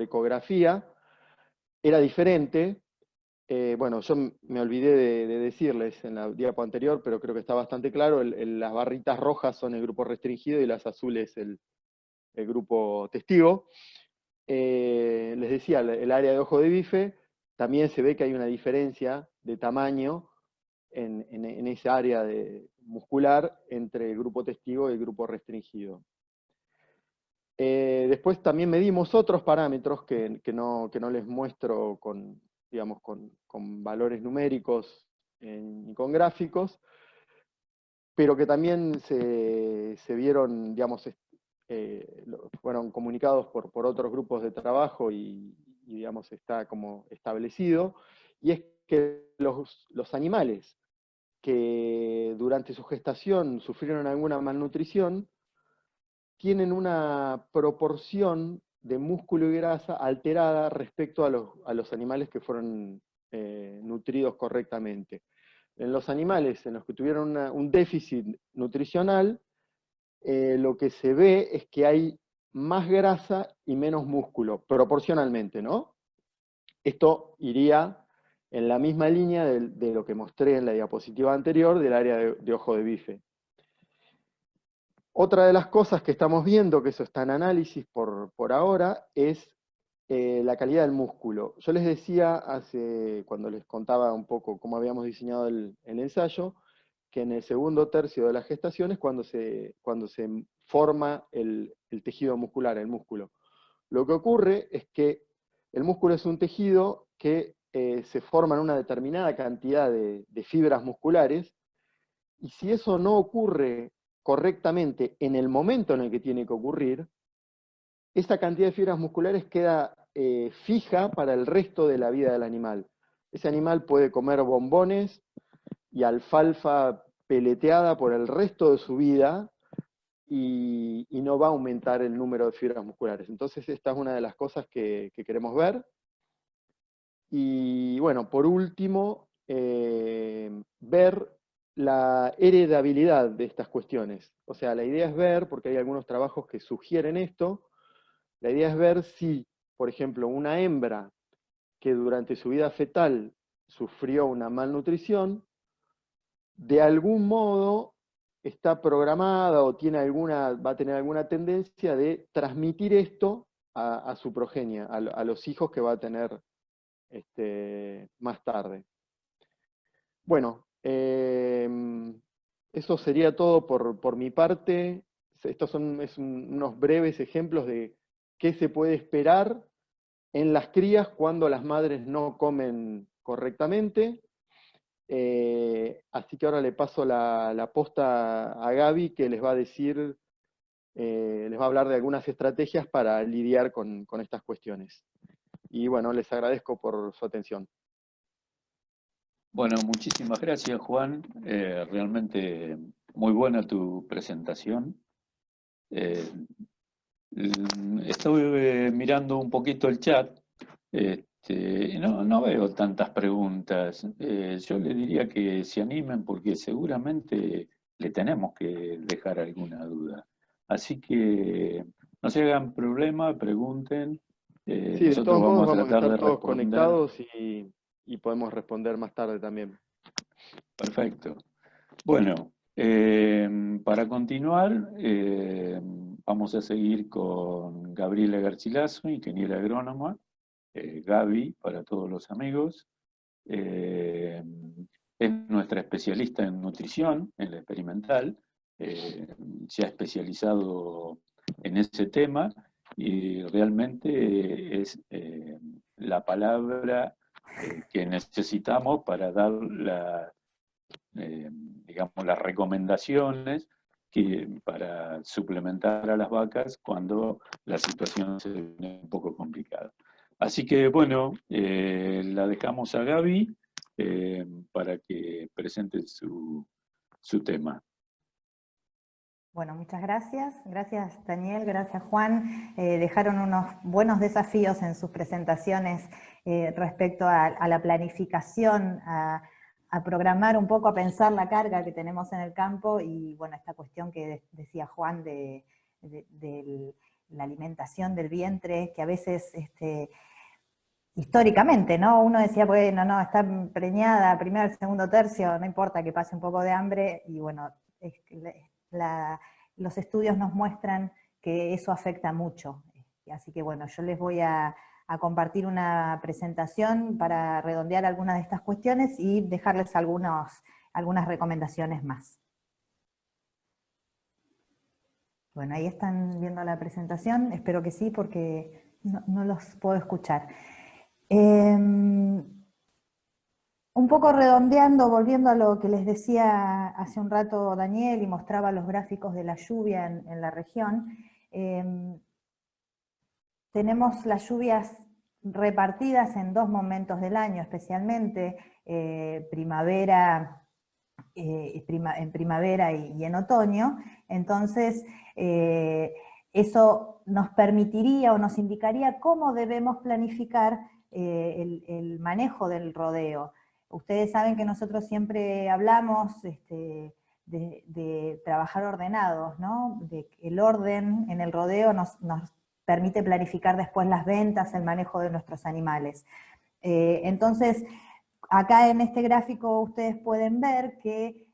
ecografía, era diferente. Bueno, yo me olvidé de decirles en la diapo anterior, pero creo que está bastante claro. Las barritas rojas son el grupo restringido y las azules el grupo testigo. Les decía, el área de ojo de bife, también se ve que hay una diferencia de tamaño en esa área muscular entre el grupo testigo y el grupo restringido. Después también medimos otros parámetros que no les muestro con valores numéricos ni con gráficos, pero que también se vieron, fueron comunicados por otros grupos de trabajo y está como establecido, y es que los animales que durante su gestación sufrieron alguna malnutrición tienen una proporción de músculo y grasa alterada respecto a los animales que fueron nutridos correctamente. En los animales en los que tuvieron un déficit nutricional, lo que se ve es que hay más grasa y menos músculo, proporcionalmente, ¿no? Esto iría en la misma línea de lo que mostré en la diapositiva anterior del área de ojo de bife. Otra de las cosas que estamos viendo, que eso está en análisis por ahora, es la calidad del músculo. Yo les decía cuando les contaba un poco cómo habíamos diseñado el ensayo, que en el segundo tercio de la gestación es cuando se forma el tejido muscular, el músculo. Lo que ocurre es que el músculo es un tejido que se forma en una determinada cantidad de fibras musculares, y si eso no ocurre correctamente en el momento en el que tiene que ocurrir, esa cantidad de fibras musculares queda fija para el resto de la vida del animal. Ese animal puede comer bombones y alfalfa peleteada por el resto de su vida y no va a aumentar el número de fibras musculares. Entonces esta es una de las cosas que queremos ver. Y bueno, por último, ver la heredabilidad de estas cuestiones. O sea, la idea es ver, porque hay algunos trabajos que sugieren esto, la idea es ver si, por ejemplo, una hembra que durante su vida fetal sufrió una malnutrición, de algún modo está programada o va a tener alguna tendencia de transmitir esto a su progenie, a los hijos que va a tener más tarde. Bueno, eso sería todo por mi parte. Estos son unos breves ejemplos de qué se puede esperar en las crías cuando las madres no comen correctamente. Así que ahora le paso la posta a Gaby, que les va a decir, les va a hablar de algunas estrategias para lidiar con estas cuestiones. Y bueno, les agradezco por su atención. Bueno, muchísimas gracias, Juan. Realmente muy buena tu presentación. Estuve mirando un poquito el chat. No veo tantas preguntas. Yo le diría que se animen porque seguramente le tenemos que dejar alguna duda. Así que no se hagan problema, pregunten. Sí, de Nosotros todos modos vamos a tratar estar de todos responder. conectados y podemos responder más tarde también. Perfecto. Bueno, para continuar, vamos a seguir con Gabriela Garcilaso, ingeniera agrónoma, Gaby para todos los amigos. Es nuestra especialista en nutrición, en la experimental. Se ha especializado en ese tema y realmente es la palabra que necesitamos para dar digamos, las recomendaciones para suplementar a las vacas cuando la situación se ve un poco complicada. Así que bueno, la dejamos a Gaby para que presente su tema. Bueno, muchas gracias. Gracias, Daniel, gracias, Juan. Dejaron unos buenos desafíos en sus presentaciones respecto a la planificación, a programar un poco, a pensar la carga que tenemos en el campo y, bueno, esta cuestión que decía Juan de la alimentación del vientre, que a veces, históricamente, ¿no? Uno decía, bueno, no, está preñada, primer, segundo tercio, no importa que pase un poco de hambre, y bueno, los estudios nos muestran que eso afecta mucho. Así que bueno, yo les voy a compartir una presentación para redondear algunas de estas cuestiones y dejarles algunas recomendaciones más. Bueno, ahí están viendo la presentación, espero que sí, porque no los puedo escuchar. Un poco redondeando, volviendo a lo que les decía hace un rato Daniel y mostraba los gráficos de la lluvia en la región, tenemos las lluvias repartidas en dos momentos del año, especialmente en primavera y en otoño. Entonces, eso nos permitiría o nos indicaría cómo debemos planificar el manejo del rodeo. Ustedes saben que nosotros siempre hablamos de trabajar ordenados, ¿no? El orden en el rodeo nos permite planificar después las ventas, el manejo de nuestros animales. Entonces, acá en este gráfico ustedes pueden ver que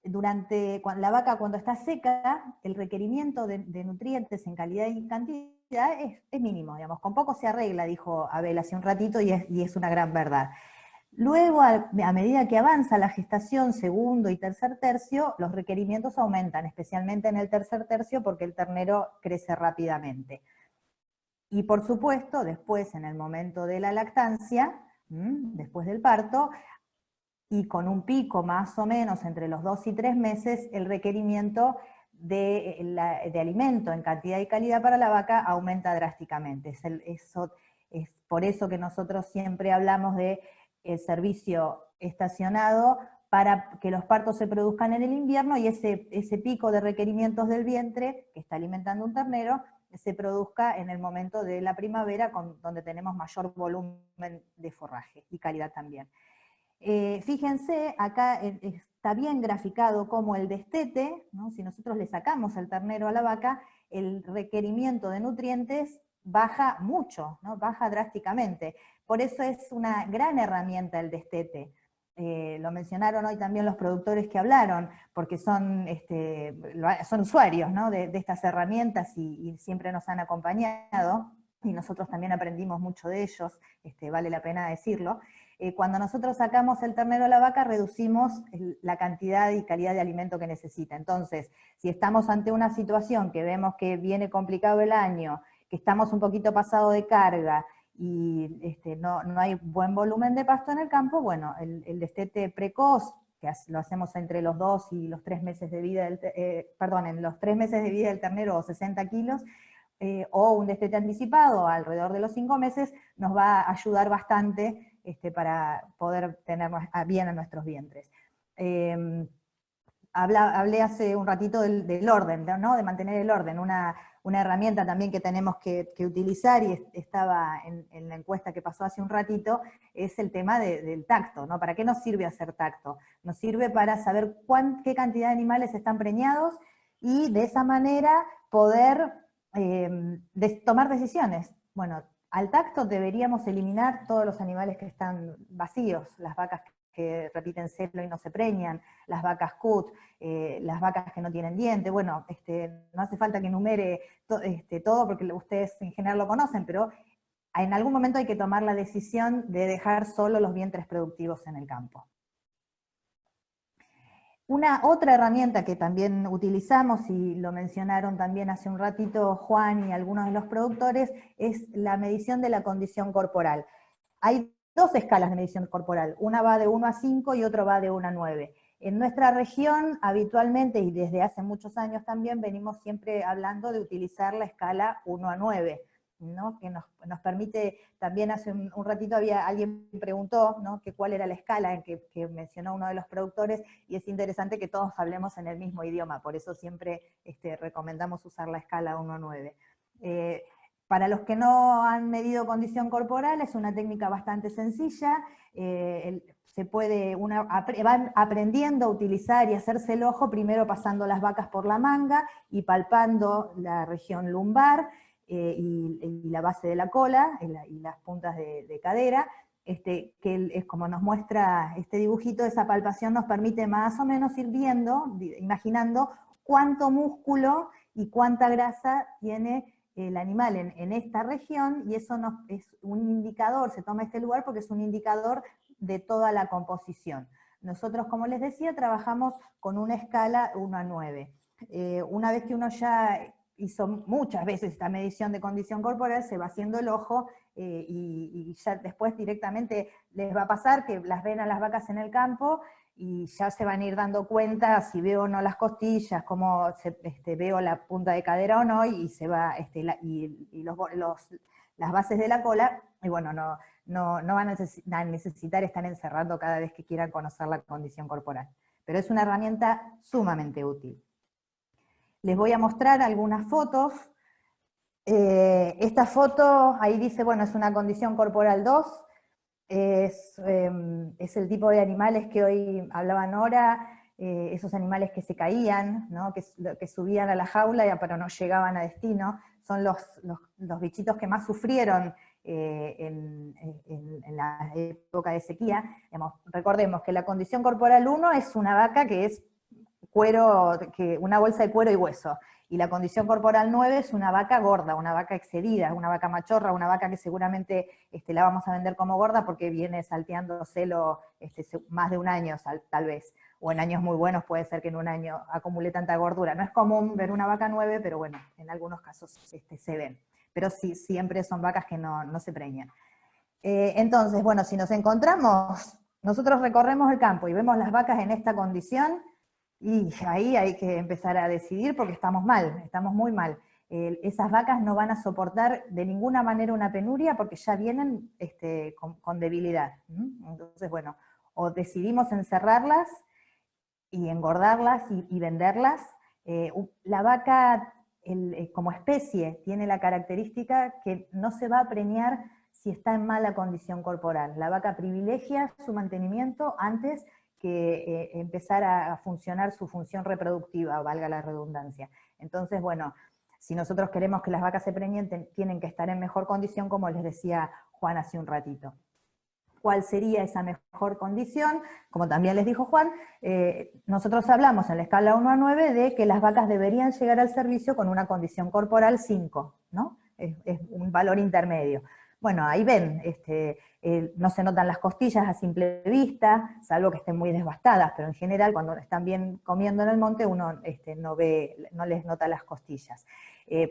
la vaca cuando está seca, el requerimiento de nutrientes en calidad y cantidad es mínimo, digamos, con poco se arregla, dijo Abel hace un ratito, y es una gran verdad. Luego, a medida que avanza la gestación, segundo y tercer tercio, los requerimientos aumentan, especialmente en el tercer tercio, porque el ternero crece rápidamente. Y por supuesto, después, en el momento de la lactancia, después del parto, y con un pico más o menos entre los 2 y 3 meses, el requerimiento de alimento en cantidad y calidad para la vaca aumenta drásticamente. Es por eso que nosotros siempre hablamos de el servicio estacionado para que los partos se produzcan en el invierno y ese pico de requerimientos del vientre que está alimentando un ternero se produzca en el momento de la primavera, donde tenemos mayor volumen de forraje y calidad también. Fíjense, acá está bien graficado cómo el destete, ¿no? Si nosotros le sacamos el ternero a la vaca, el requerimiento de nutrientes baja mucho, ¿no? Baja drásticamente. Por eso es una gran herramienta el destete. Lo mencionaron hoy también los productores que hablaron, porque son usuarios, ¿no? de estas herramientas y siempre nos han acompañado, y nosotros también aprendimos mucho de ellos, vale la pena decirlo. Cuando nosotros sacamos el ternero a la vaca, reducimos la cantidad y calidad de alimento que necesita. Entonces, si estamos ante una situación que vemos que viene complicado el año, que estamos un poquito pasado de carga, y no hay buen volumen de pasto en el campo, bueno, el destete precoz, que lo hacemos entre los 2 y los 3 meses de vida en los 3 meses de vida del ternero, o 60 kilos, o un destete anticipado alrededor de los 5 meses, nos va a ayudar bastante para poder tener bien a nuestros vientres. Hablé hace un ratito del orden, ¿no? De mantener el orden, una herramienta también que tenemos que utilizar, y estaba en la encuesta que pasó hace un ratito, es el tema del tacto, ¿no? ¿Para qué nos sirve hacer tacto? Nos sirve para saber qué cantidad de animales están preñados, y de esa manera poder tomar decisiones. Bueno, al tacto deberíamos eliminar todos los animales que están vacíos, las vacas que repiten celo y no se preñan, las vacas cut, las vacas que no tienen diente. Bueno, no hace falta que enumere todo, porque ustedes en general lo conocen, pero en algún momento hay que tomar la decisión de dejar solo los vientres productivos en el campo. Otra herramienta que también utilizamos, y lo mencionaron también hace un ratito Juan y algunos de los productores, es la medición de la condición corporal. Hay 2 escalas de medición corporal, una va de 1 a 5 y otra va de 1 a 9. En nuestra región, habitualmente, y desde hace muchos años también, venimos siempre hablando de utilizar la escala 1 a 9, ¿no? Que nos permite, también hace un ratito alguien preguntó, ¿no? que cuál era la escala en que mencionó uno de los productores, y es interesante que todos hablemos en el mismo idioma, por eso siempre recomendamos usar la escala 1 a 9. Para los que no han medido condición corporal, es una técnica bastante sencilla, van aprendiendo a utilizar y hacerse el ojo, primero pasando las vacas por la manga y palpando la región lumbar, y la base de la cola, y las puntas de cadera, que es como nos muestra este dibujito. Esa palpación nos permite más o menos ir viendo, imaginando cuánto músculo y cuánta grasa tiene el animal en esta región, y eso es un indicador, se toma este lugar porque es un indicador de toda la composición. Nosotros, como les decía, trabajamos con una escala 1 a 9. Una vez que uno ya hizo muchas veces esta medición de condición corporal, se va haciendo el ojo, y ya después directamente les va a pasar que las ven a las vacas en el campo, y ya se van a ir dando cuenta si veo o no las costillas, cómo veo la punta de cadera o no, y se va, las bases de la cola, y bueno, no van a necesitar estar encerrando cada vez que quieran conocer la condición corporal. Pero es una herramienta sumamente útil. Les voy a mostrar algunas fotos. Esta foto, ahí dice, bueno, es una condición corporal 2, es el tipo de animales que hoy hablaba Nora, esos animales que se caían, ¿no? que subían a la jaula pero no llegaban a destino, son los bichitos que más sufrieron en la época de sequía. Recordemos que la condición corporal 1 es una vaca que es cuero, una bolsa de cuero y hueso, y la condición corporal 9 es una vaca gorda, una vaca excedida, una vaca machorra, una vaca que seguramente la vamos a vender como gorda porque viene salteando celo más de un año tal vez, o en años muy buenos puede ser que en un año acumule tanta gordura. No es común ver una vaca 9, pero bueno, en algunos casos se ven. Pero sí, siempre son vacas que no se preñan. Entonces, bueno, si nos encontramos, nosotros recorremos el campo y vemos las vacas en esta condición, y ahí hay que empezar a decidir porque estamos mal, estamos muy mal. Esas vacas no van a soportar de ninguna manera una penuria porque ya vienen con debilidad. Entonces, bueno, o decidimos encerrarlas y engordarlas y venderlas. La vaca como especie tiene la característica que no se va a preñar si está en mala condición corporal. La vaca privilegia su mantenimiento antes que empezar a funcionar su función reproductiva, valga la redundancia. Entonces, bueno, si nosotros queremos que las vacas se preñen, tienen que estar en mejor condición, como les decía Juan hace un ratito. ¿Cuál sería esa mejor condición? Como también les dijo Juan, nosotros hablamos en la escala 1 a 9 de que las vacas deberían llegar al servicio con una condición corporal 5, ¿no? Es un valor intermedio. Bueno, ahí ven, no se notan las costillas a simple vista, salvo que estén muy desbastadas, pero en general cuando están bien comiendo en el monte uno no les nota las costillas.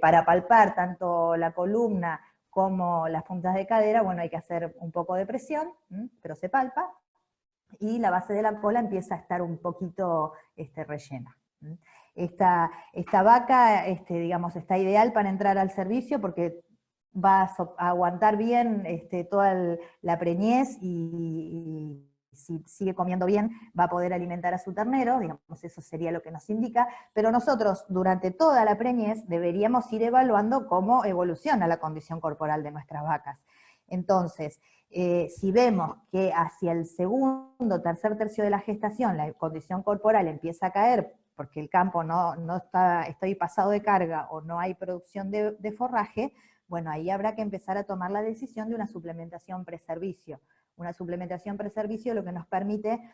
Para palpar tanto la columna como las puntas de cadera, bueno, hay que hacer un poco de presión, pero se palpa, y la base de la cola empieza a estar un poquito rellena. Esta vaca, digamos, está ideal para entrar al servicio porque va a aguantar bien toda la preñez y si sigue comiendo bien va a poder alimentar a su ternero, digamos, eso sería lo que nos indica, pero nosotros durante toda la preñez deberíamos ir evaluando cómo evoluciona la condición corporal de nuestras vacas. Entonces, si vemos que hacia el segundo, tercer tercio de la gestación la condición corporal empieza a caer porque el campo no está, estoy pasado de carga o no hay producción de forraje, bueno, ahí habrá que empezar a tomar la decisión de una suplementación preservicio. Una suplementación preservicio lo que nos permite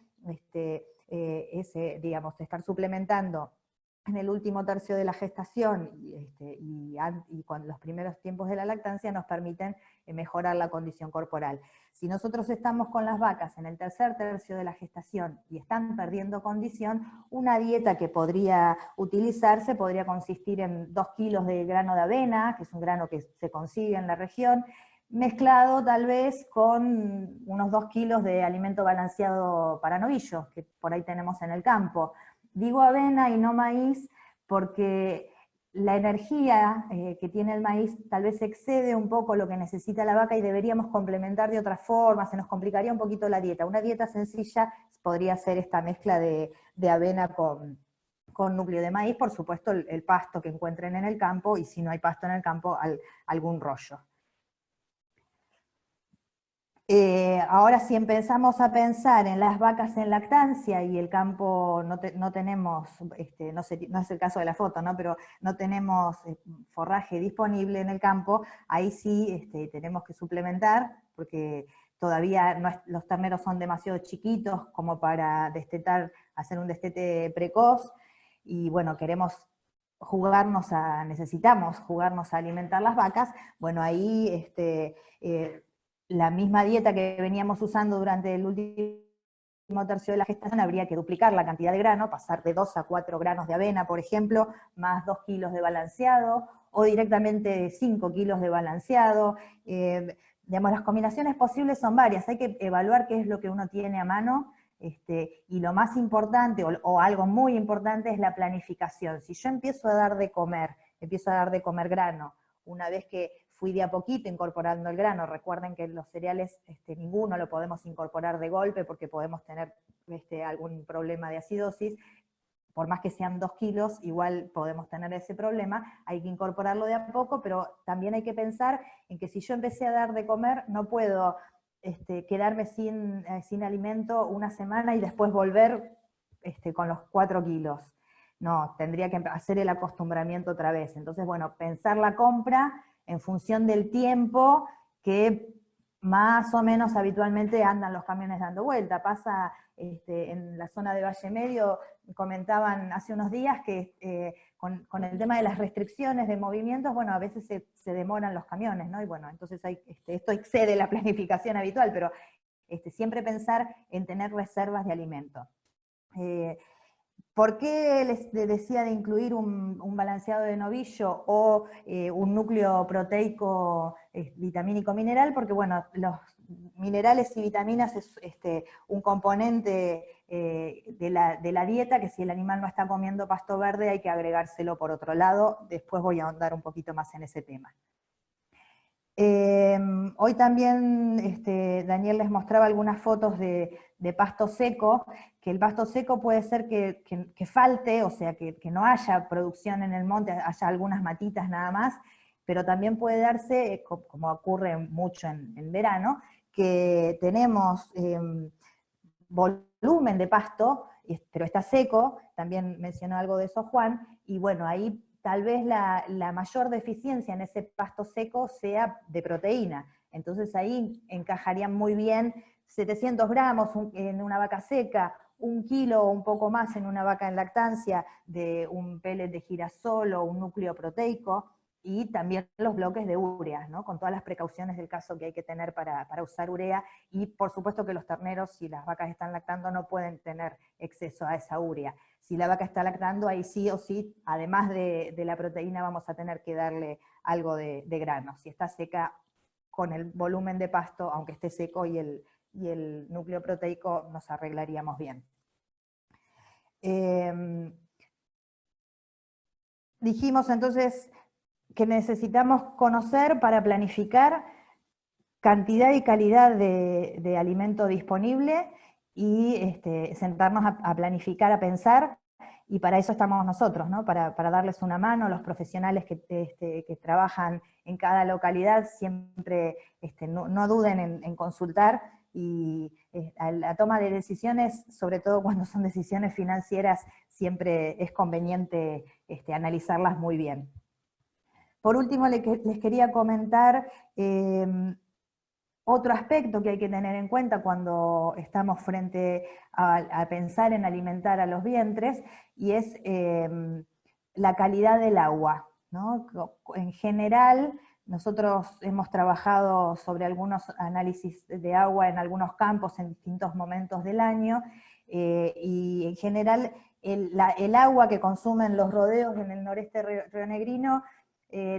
es, digamos, estar suplementando en el último tercio de la gestación y con los primeros tiempos de la lactancia nos permiten mejorar la condición corporal. Si nosotros estamos con las vacas en el tercer tercio de la gestación y están perdiendo condición, una dieta que podría utilizarse podría consistir en 2 kilos de grano de avena, que es un grano que se consigue en la región, mezclado tal vez con unos 2 kilos de alimento balanceado para novillos, que por ahí tenemos en el campo. Digo avena y no maíz porque la energía que tiene el maíz tal vez excede un poco lo que necesita la vaca y deberíamos complementar de otra forma, se nos complicaría un poquito la dieta. Una dieta sencilla podría ser esta mezcla de avena con núcleo de maíz, por supuesto el pasto que encuentren en el campo, y si no hay pasto en el campo, algún rollo. Ahora si empezamos a pensar en las vacas en lactancia y el campo no tenemos, no es el caso de la foto, ¿no? Pero no tenemos forraje disponible en el campo, ahí sí tenemos que suplementar, porque todavía los terneros son demasiado chiquitos como para hacer un destete precoz, y bueno, necesitamos jugarnos a alimentar las vacas. Bueno, ahí la misma dieta que veníamos usando durante el último tercio de la gestación, habría que duplicar la cantidad de grano, pasar de 2 a 4 granos de avena, por ejemplo, más 2 kilos de balanceado, o directamente 5 kilos de balanceado. Digamos, las combinaciones posibles son varias, hay que evaluar qué es lo que uno tiene a mano, y lo más importante, o algo muy importante, es la planificación. Si yo empiezo a dar de comer grano, una vez que fui de a poquito incorporando el grano, recuerden que los cereales ninguno lo podemos incorporar de golpe porque podemos tener algún problema de acidosis, por más que sean 2 kilos, igual podemos tener ese problema, hay que incorporarlo de a poco, pero también hay que pensar en que si yo empecé a dar de comer, no puedo quedarme sin alimento una semana y después volver con los 4 kilos. No, tendría que hacer el acostumbramiento otra vez. Entonces, bueno, pensar la compra en función del tiempo que más o menos habitualmente andan los camiones dando vuelta. Pasa en la zona de Valle Medio, comentaban hace unos días que con el tema de las restricciones de movimientos, bueno, a veces se demoran los camiones, ¿no? Y bueno, entonces esto excede la planificación habitual, pero siempre pensar en tener reservas de alimento. ¿Por qué les decía de incluir un balanceado de novillo o un núcleo proteico vitamínico mineral? Porque bueno, los minerales y vitaminas es un componente de la dieta, que si el animal no está comiendo pasto verde hay que agregárselo por otro lado. Después voy a ahondar un poquito más en ese tema. Hoy también Daniel les mostraba algunas fotos de pasto seco, que el pasto seco puede ser que falte, o sea, que no haya producción en el monte, haya algunas matitas nada más, pero también puede darse, como ocurre mucho en verano, que tenemos volumen de pasto, pero está seco, también mencionó algo de eso Juan, y bueno, ahí tal vez la mayor deficiencia en ese pasto seco sea de proteína. Entonces ahí encajarían muy bien 700 gramos en una vaca seca, 1 kilo o un poco más en una vaca en lactancia de un pellet de girasol o un núcleo proteico, y también los bloques de urea, ¿no? Con todas las precauciones del caso que hay que tener para usar urea, y por supuesto que los terneros, si las vacas están lactando, no pueden tener exceso a esa urea. Si la vaca está lactando, ahí sí o sí, además de la proteína, vamos a tener que darle algo de grano. Si está seca, con el volumen de pasto, aunque esté seco y el núcleo proteico, nos arreglaríamos bien. Dijimos entonces que necesitamos conocer para planificar cantidad y calidad de alimento disponible, y sentarnos a planificar, a pensar, y para eso estamos nosotros, ¿no? Para darles una mano, los profesionales que trabajan en cada localidad, siempre no duden en consultar, y la toma de decisiones, sobre todo cuando son decisiones financieras, siempre es conveniente analizarlas muy bien. Por último, les quería comentar otro aspecto que hay que tener en cuenta cuando estamos frente a pensar en alimentar a los vientres, y es la calidad del agua, ¿no? En general, nosotros hemos trabajado sobre algunos análisis de agua en algunos campos en distintos momentos del año, y en general el agua que consumen los rodeos en el noreste rionegrino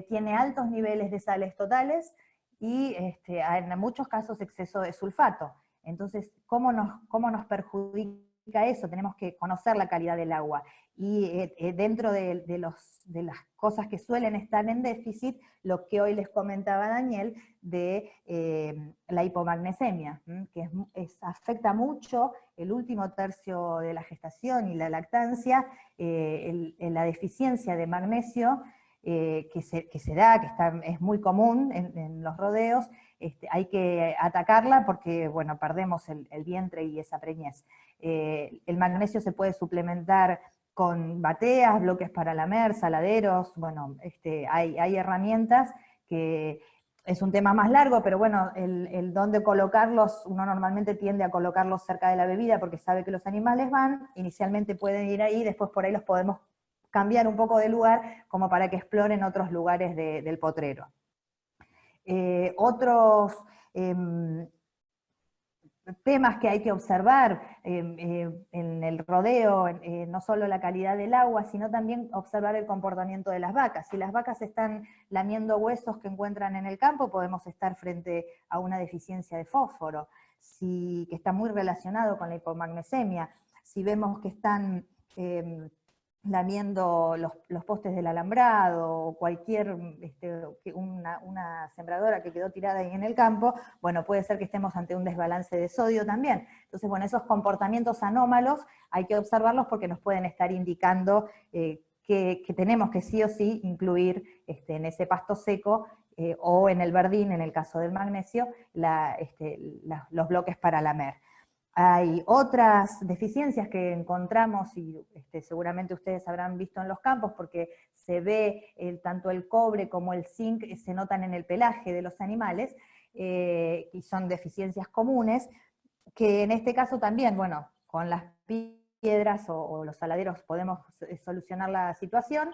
tiene altos niveles de sales totales, y en muchos casos exceso de sulfato. Entonces, ¿cómo nos perjudica eso? Tenemos que conocer la calidad del agua. Y dentro de las cosas que suelen estar en déficit, lo que hoy les comentaba Daniel, de la hipomagnesemia, que afecta mucho el último tercio de la gestación y la lactancia, la deficiencia de magnesio, que se da, es muy común en los rodeos. Hay que atacarla porque, bueno, perdemos el vientre y esa preñez. El magnesio se puede suplementar con bateas, bloques para lamer, saladeros, bueno, hay herramientas que es un tema más largo, pero bueno, el dónde colocarlos, uno normalmente tiende a colocarlos cerca de la bebida porque sabe que los animales van, inicialmente pueden ir ahí, después por ahí los podemos cambiar un poco de lugar como para que exploren otros lugares del potrero. Otros temas que hay que observar en el rodeo, no solo la calidad del agua, sino también observar el comportamiento de las vacas. Si las vacas están lamiendo huesos que encuentran en el campo, podemos estar frente a una deficiencia de fósforo, que está muy relacionado con la hipomagnesemia. Si vemos que están lamiendo los postes del alambrado, o cualquier, una sembradora que quedó tirada ahí en el campo, bueno, puede ser que estemos ante un desbalance de sodio también. Entonces, bueno, esos comportamientos anómalos hay que observarlos porque nos pueden estar indicando que tenemos que sí o sí incluir en ese pasto seco, o en el verdín, en el caso del magnesio, los bloques para lamer. Hay otras deficiencias que encontramos, y seguramente ustedes habrán visto en los campos, porque se ve tanto el cobre como el zinc, se notan en el pelaje de los animales, y son deficiencias comunes, que en este caso también, bueno, con las piedras o los saladeros podemos solucionar la situación,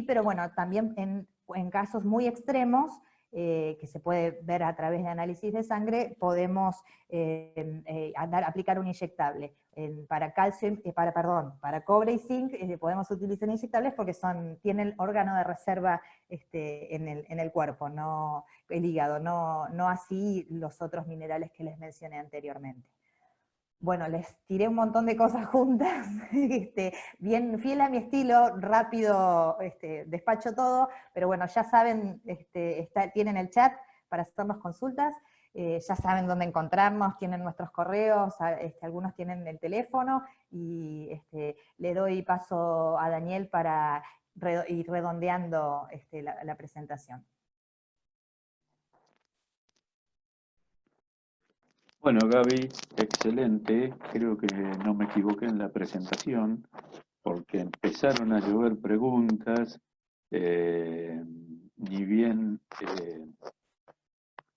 pero bueno, también en casos muy extremos, que se puede ver a través de análisis de sangre, podemos aplicar un inyectable. Para calcio, para cobre y zinc podemos utilizar inyectables porque tienen órgano de reserva en el cuerpo, no el hígado, no así los otros minerales que les mencioné anteriormente. Bueno, les tiré un montón de cosas juntas, bien fiel a mi estilo, rápido, despacho todo, pero bueno, ya saben, tienen el chat para hacernos consultas, ya saben dónde encontrarnos, tienen nuestros correos, algunos tienen el teléfono, y le doy paso a Daniel para ir redondeando la presentación. Bueno, Gaby, excelente. Creo que no me equivoqué en la presentación, porque empezaron a llover preguntas, ni bien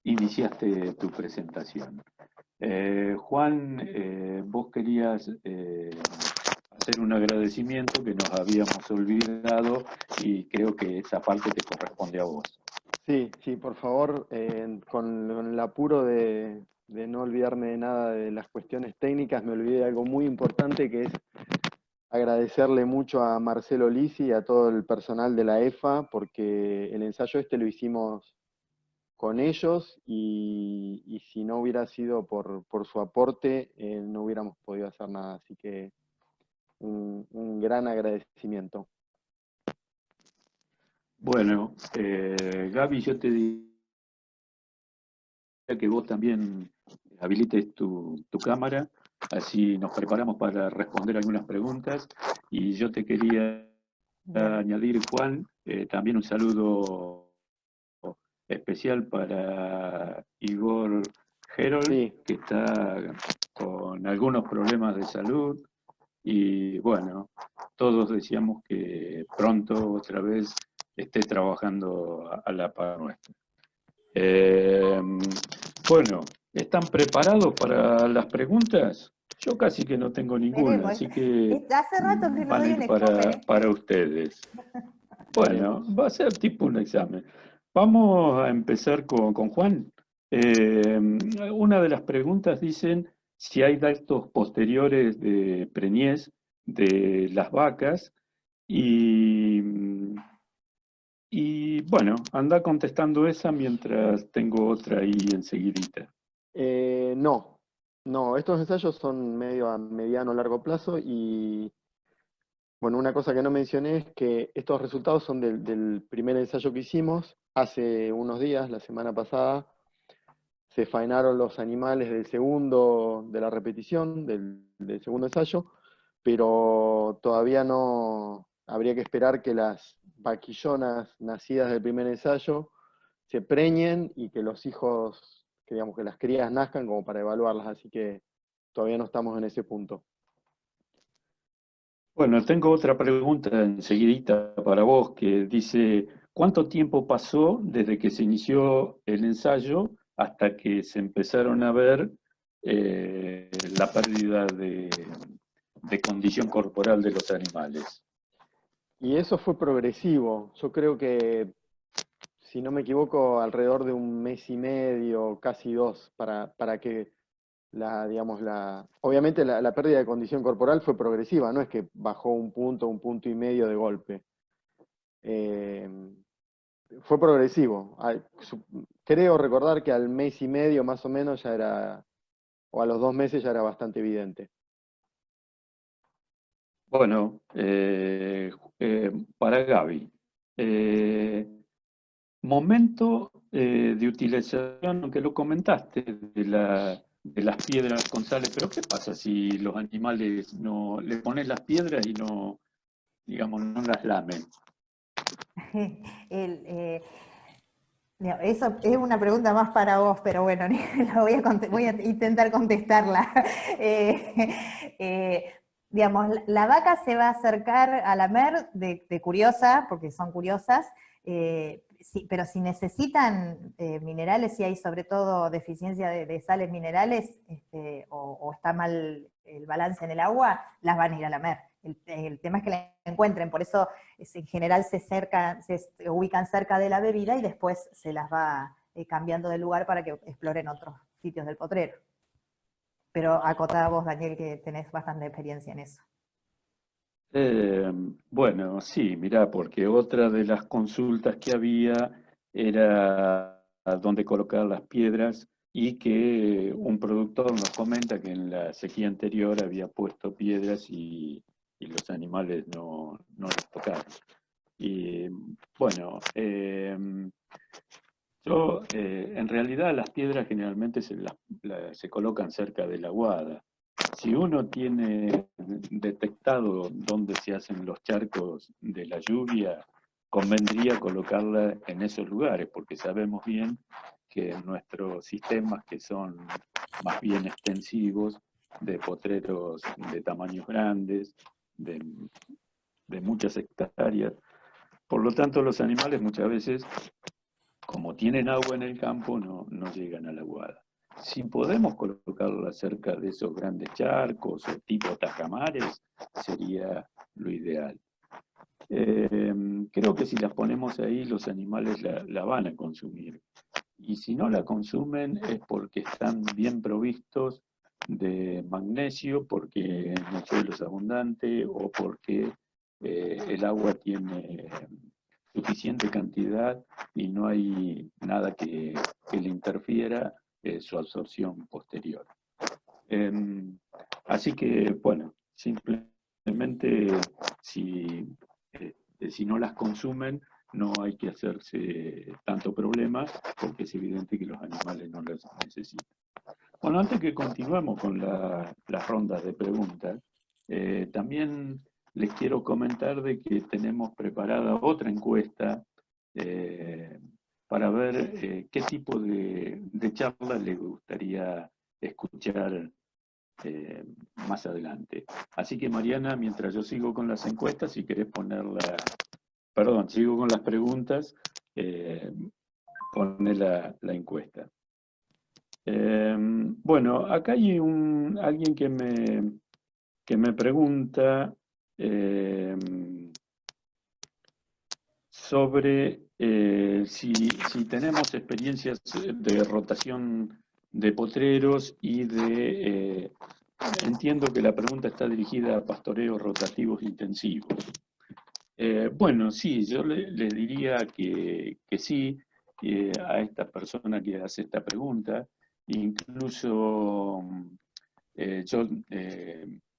iniciaste tu presentación. Juan, vos querías hacer un agradecimiento que nos habíamos olvidado, y creo que esa parte te corresponde a vos. Sí, por favor, con el apuro de no olvidarme de nada de las cuestiones técnicas, me olvidé de algo muy importante, que es agradecerle mucho a Marcelo Lisi y a todo el personal de la EFA, porque el ensayo lo hicimos con ellos, y si no hubiera sido por su aporte, no hubiéramos podido hacer nada, así que un gran agradecimiento. Bueno, Gaby, yo te diría que vos también habilites tu cámara, así nos preparamos para responder algunas preguntas, y yo te quería añadir, Juan, también un saludo especial para Igor Herold, sí, que está con algunos problemas de salud, y bueno, todos deseamos que pronto otra vez esté trabajando a la par nuestra. Bueno, ¿están preparados para las preguntas? Yo casi que no tengo ninguna, así que hace rato que no van a doy ir un examen, para ustedes. Bueno, va a ser tipo un examen. Vamos a empezar con Juan. Una de las preguntas dicen si hay datos posteriores de preñez de las vacas, y bueno, anda contestando esa mientras tengo otra ahí enseguidita. No, estos ensayos son medio a mediano o largo plazo, y bueno, una cosa que no mencioné es que estos resultados son del primer ensayo que hicimos hace unos días, la semana pasada. Se faenaron los animales de la repetición, del segundo ensayo, pero todavía no, habría que esperar que las vaquillonas nacidas del primer ensayo se preñen y que los hijos, que digamos que las crías nazcan, como para evaluarlas, así que todavía no estamos en ese punto. Bueno, tengo otra pregunta enseguidita para vos, que dice, ¿cuánto tiempo pasó desde que se inició el ensayo hasta que se empezaron a ver la pérdida de condición corporal de los animales? Y eso fue progresivo. Yo creo que, si no me equivoco, alrededor de 1 mes y medio, casi 2, para que obviamente la pérdida de condición corporal fue progresiva, no es que bajó un punto y medio de golpe. Fue progresivo. Creo recordar que al 1 mes y medio más o menos ya era, o a los 2 meses ya era bastante evidente. Bueno, para Gaby, momento de utilización, aunque lo comentaste, de las piedras con sales, pero ¿qué pasa si los animales no le pones las piedras y no, digamos, no las lamen? Eso es una pregunta más para vos, pero bueno, voy a intentar contestarla. digamos, la vaca se va a acercar a lamer de curiosa, porque son curiosas, sí, pero si necesitan minerales, si hay sobre todo deficiencia de sales minerales, o está mal el balance en el agua, las van a ir a lamer. El tema es que la encuentren, por eso en general se ubican cerca de la bebida y después se las va cambiando de lugar para que exploren otros sitios del potrero. Pero acotá vos, Daniel, que tenés bastante experiencia en eso. Bueno, sí, mirá, porque otra de las consultas que había era dónde colocar las piedras y que un productor nos comenta que en la sequía anterior había puesto piedras y los animales no las tocaron. Y bueno, en realidad las piedras generalmente se colocan cerca de la aguada. Si uno tiene detectado dónde se hacen los charcos de la lluvia, convendría colocarla en esos lugares, porque sabemos bien que nuestros sistemas, que son más bien extensivos, de potreros de tamaños grandes, de muchas hectáreas, por lo tanto los animales muchas veces, como tienen agua en el campo, no llegan a la aguada. Si podemos colocarla cerca de esos grandes charcos o tipo tajamares, sería lo ideal. Creo que si las ponemos ahí, los animales la van a consumir. Y si no la consumen es porque están bien provistos de magnesio, porque el suelo es abundante o porque el agua tiene suficiente cantidad y no hay nada que le interfiera su absorción posterior. Así que, bueno, simplemente si no las consumen, no hay que hacerse tanto problema, porque es evidente que los animales no las necesitan. Bueno, antes que continuemos con las rondas de preguntas, también les quiero comentar de que tenemos preparada otra encuesta para ver qué tipo de charlas les gustaría escuchar más adelante. Así que Mariana, mientras yo sigo con las encuestas, si querés ponerla, perdón, sigo con las preguntas, poné la encuesta. Bueno, acá hay alguien que me pregunta sobre si tenemos experiencias de rotación de potreros y entiendo que la pregunta está dirigida a pastoreos rotativos intensivos. Bueno, sí, yo le diría que sí a esta persona que hace esta pregunta. Incluso yo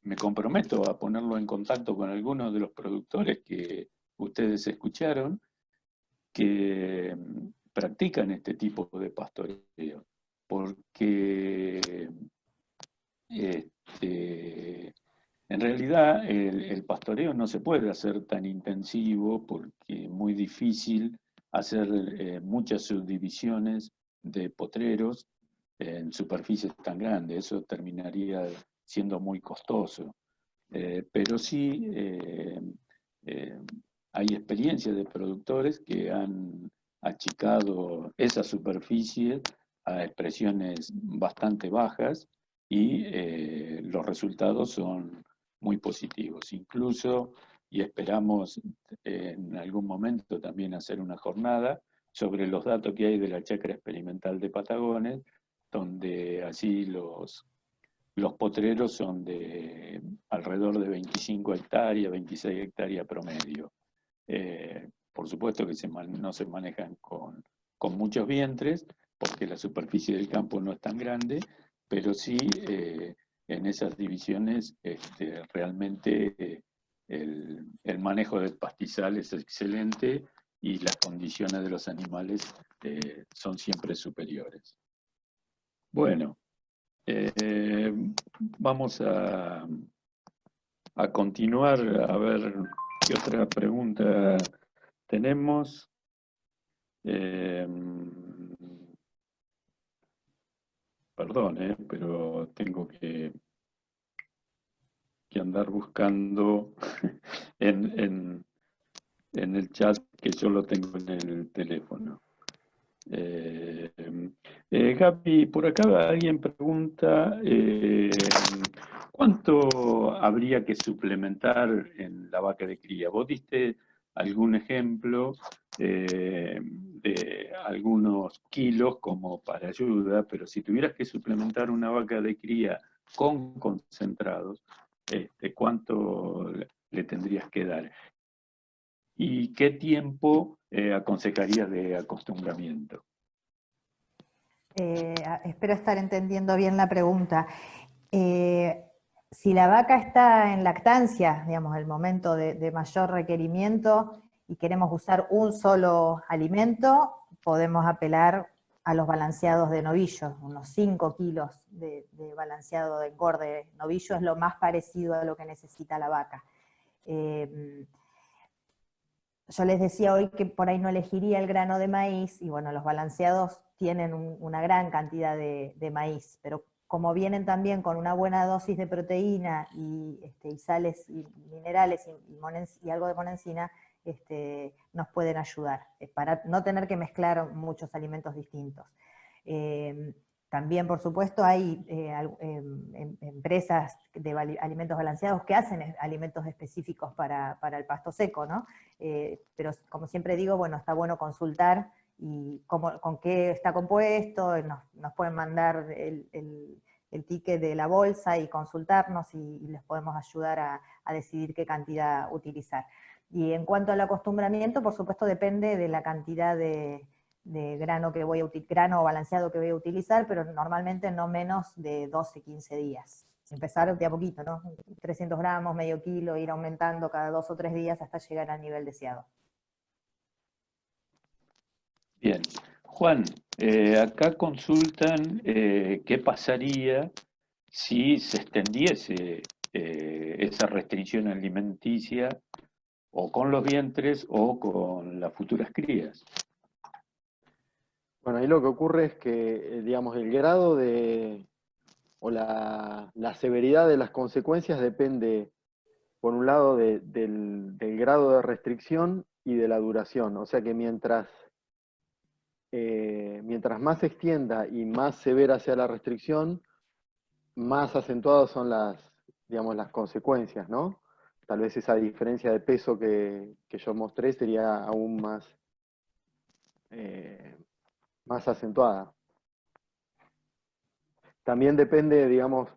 me comprometo a ponerlo en contacto con algunos de los productores que ustedes escucharon, que practican este tipo de pastoreo, porque en realidad el pastoreo no se puede hacer tan intensivo porque es muy difícil hacer muchas subdivisiones de potreros en superficies tan grandes. Eso terminaría siendo muy costoso. Pero sí hay experiencias de productores que han achicado esa superficie a expresiones bastante bajas y los resultados son muy positivos. Incluso, y esperamos en algún momento también hacer una jornada sobre los datos que hay de la chacra experimental de Patagones, donde así los potreros son de alrededor de 25 hectáreas, 26 hectáreas promedio. Por supuesto que no se manejan con muchos vientres, porque la superficie del campo no es tan grande, pero sí en esas divisiones realmente el manejo del pastizal es excelente y las condiciones de los animales son siempre superiores. Bueno, vamos a continuar a ver qué otra pregunta tenemos. Perdón, pero tengo que que andar buscando en el chat, que yo lo tengo en el teléfono. Gaby, por acá alguien pregunta, ¿cuánto habría que suplementar en la vaca de cría? Vos diste algún ejemplo de algunos kilos como para ayuda, pero si tuvieras que suplementar una vaca de cría con concentrados, ¿cuánto le tendrías que dar? ¿Y qué tiempo aconsejarías de acostumbramiento? Espero estar entendiendo bien la pregunta. Si la vaca está en lactancia, digamos, el momento de mayor requerimiento, y queremos usar un solo alimento, podemos apelar a los balanceados de novillo. Unos 5 kilos de balanceado de engorde de novillo es lo más parecido a lo que necesita la vaca. Yo les decía hoy que por ahí no elegiría el grano de maíz, y bueno, los balanceados tienen una gran cantidad de maíz, pero como vienen también con una buena dosis de proteína y sales y minerales y algo de monensina, nos pueden ayudar, para no tener que mezclar muchos alimentos distintos. También, por supuesto, hay empresas de alimentos balanceados que hacen alimentos específicos para el pasto seco, ¿no? Pero como siempre digo, bueno, está bueno consultar y con qué está compuesto, nos pueden mandar el ticket de la bolsa y consultarnos, y les podemos ayudar a decidir qué cantidad utilizar. Y en cuanto al acostumbramiento, por supuesto depende de la cantidad de grano grano balanceado que voy a utilizar, pero normalmente no menos de 12-15 días. Empezar de a poquito, ¿no? 300 gramos, medio kilo, ir aumentando cada 2 o 3 días hasta llegar al nivel deseado. Bien. Juan, acá consultan qué pasaría si se extendiese esa restricción alimenticia o con los vientres o con las futuras crías. Bueno, ahí lo que ocurre es que, digamos, el grado o la severidad de las consecuencias depende, por un lado, del grado de restricción y de la duración. O sea que mientras más se extienda y más severa sea la restricción, más acentuadas son digamos, las consecuencias, ¿no? Tal vez esa diferencia de peso que yo mostré sería aún más acentuada. También depende, digamos,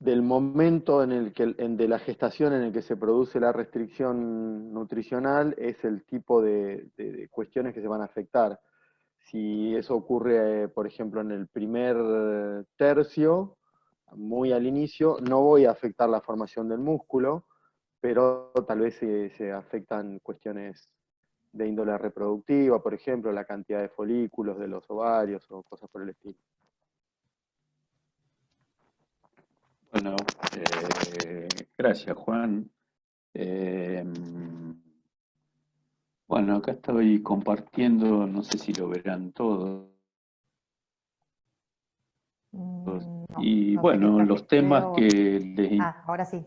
del momento de la gestación en el que se produce la restricción nutricional, es el tipo de cuestiones que se van a afectar. Si eso ocurre, por ejemplo, en el primer tercio, muy al inicio, no voy a afectar la formación del músculo, pero tal vez se afectan cuestiones de índole reproductiva, por ejemplo, la cantidad de folículos de los ovarios o cosas por el estilo. Bueno, gracias, Juan. Bueno, acá estoy compartiendo, no sé si lo verán todos. Y No bueno, sé, los temas que les... ahora sí.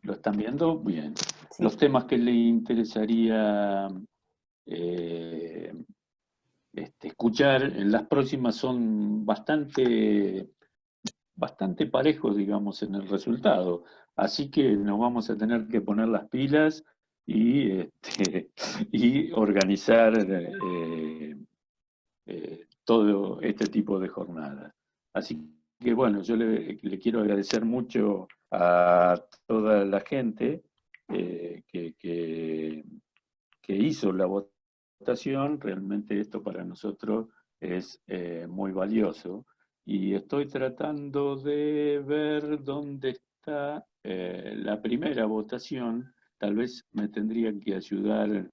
¿Lo están viendo? Bien. Sí. Los temas que les interesaría escuchar en las próximas son bastante parejos, digamos, en el resultado. Así que nos vamos a tener que poner las pilas y, y organizar todo este tipo de jornadas. Así que bueno, yo le quiero agradecer mucho a toda la gente que hizo la votación. Realmente esto para nosotros es muy valioso. Y estoy tratando de ver dónde está la primera votación. Tal vez me tendría que ayudar.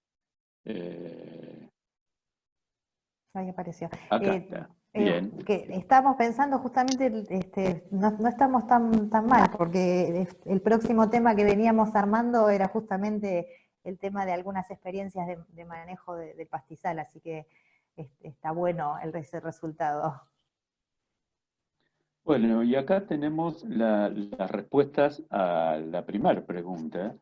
Ahí apareció. Acá está. Bien. Que estamos pensando justamente, no estamos tan mal, porque el próximo tema que veníamos armando era justamente el tema de algunas experiencias de manejo del pastizal, así que está bueno ese resultado. Bueno, y acá tenemos las respuestas a la primera pregunta.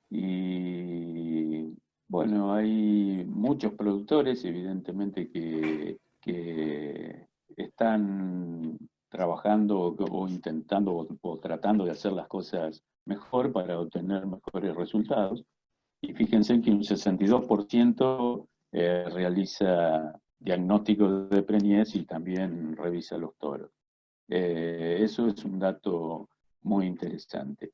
Y bueno, hay muchos productores, evidentemente, que están trabajando o intentando o tratando de hacer las cosas mejor para obtener mejores resultados. Y fíjense que un 62% realiza diagnóstico de preñez y también revisa los toros. Eso es un dato muy interesante.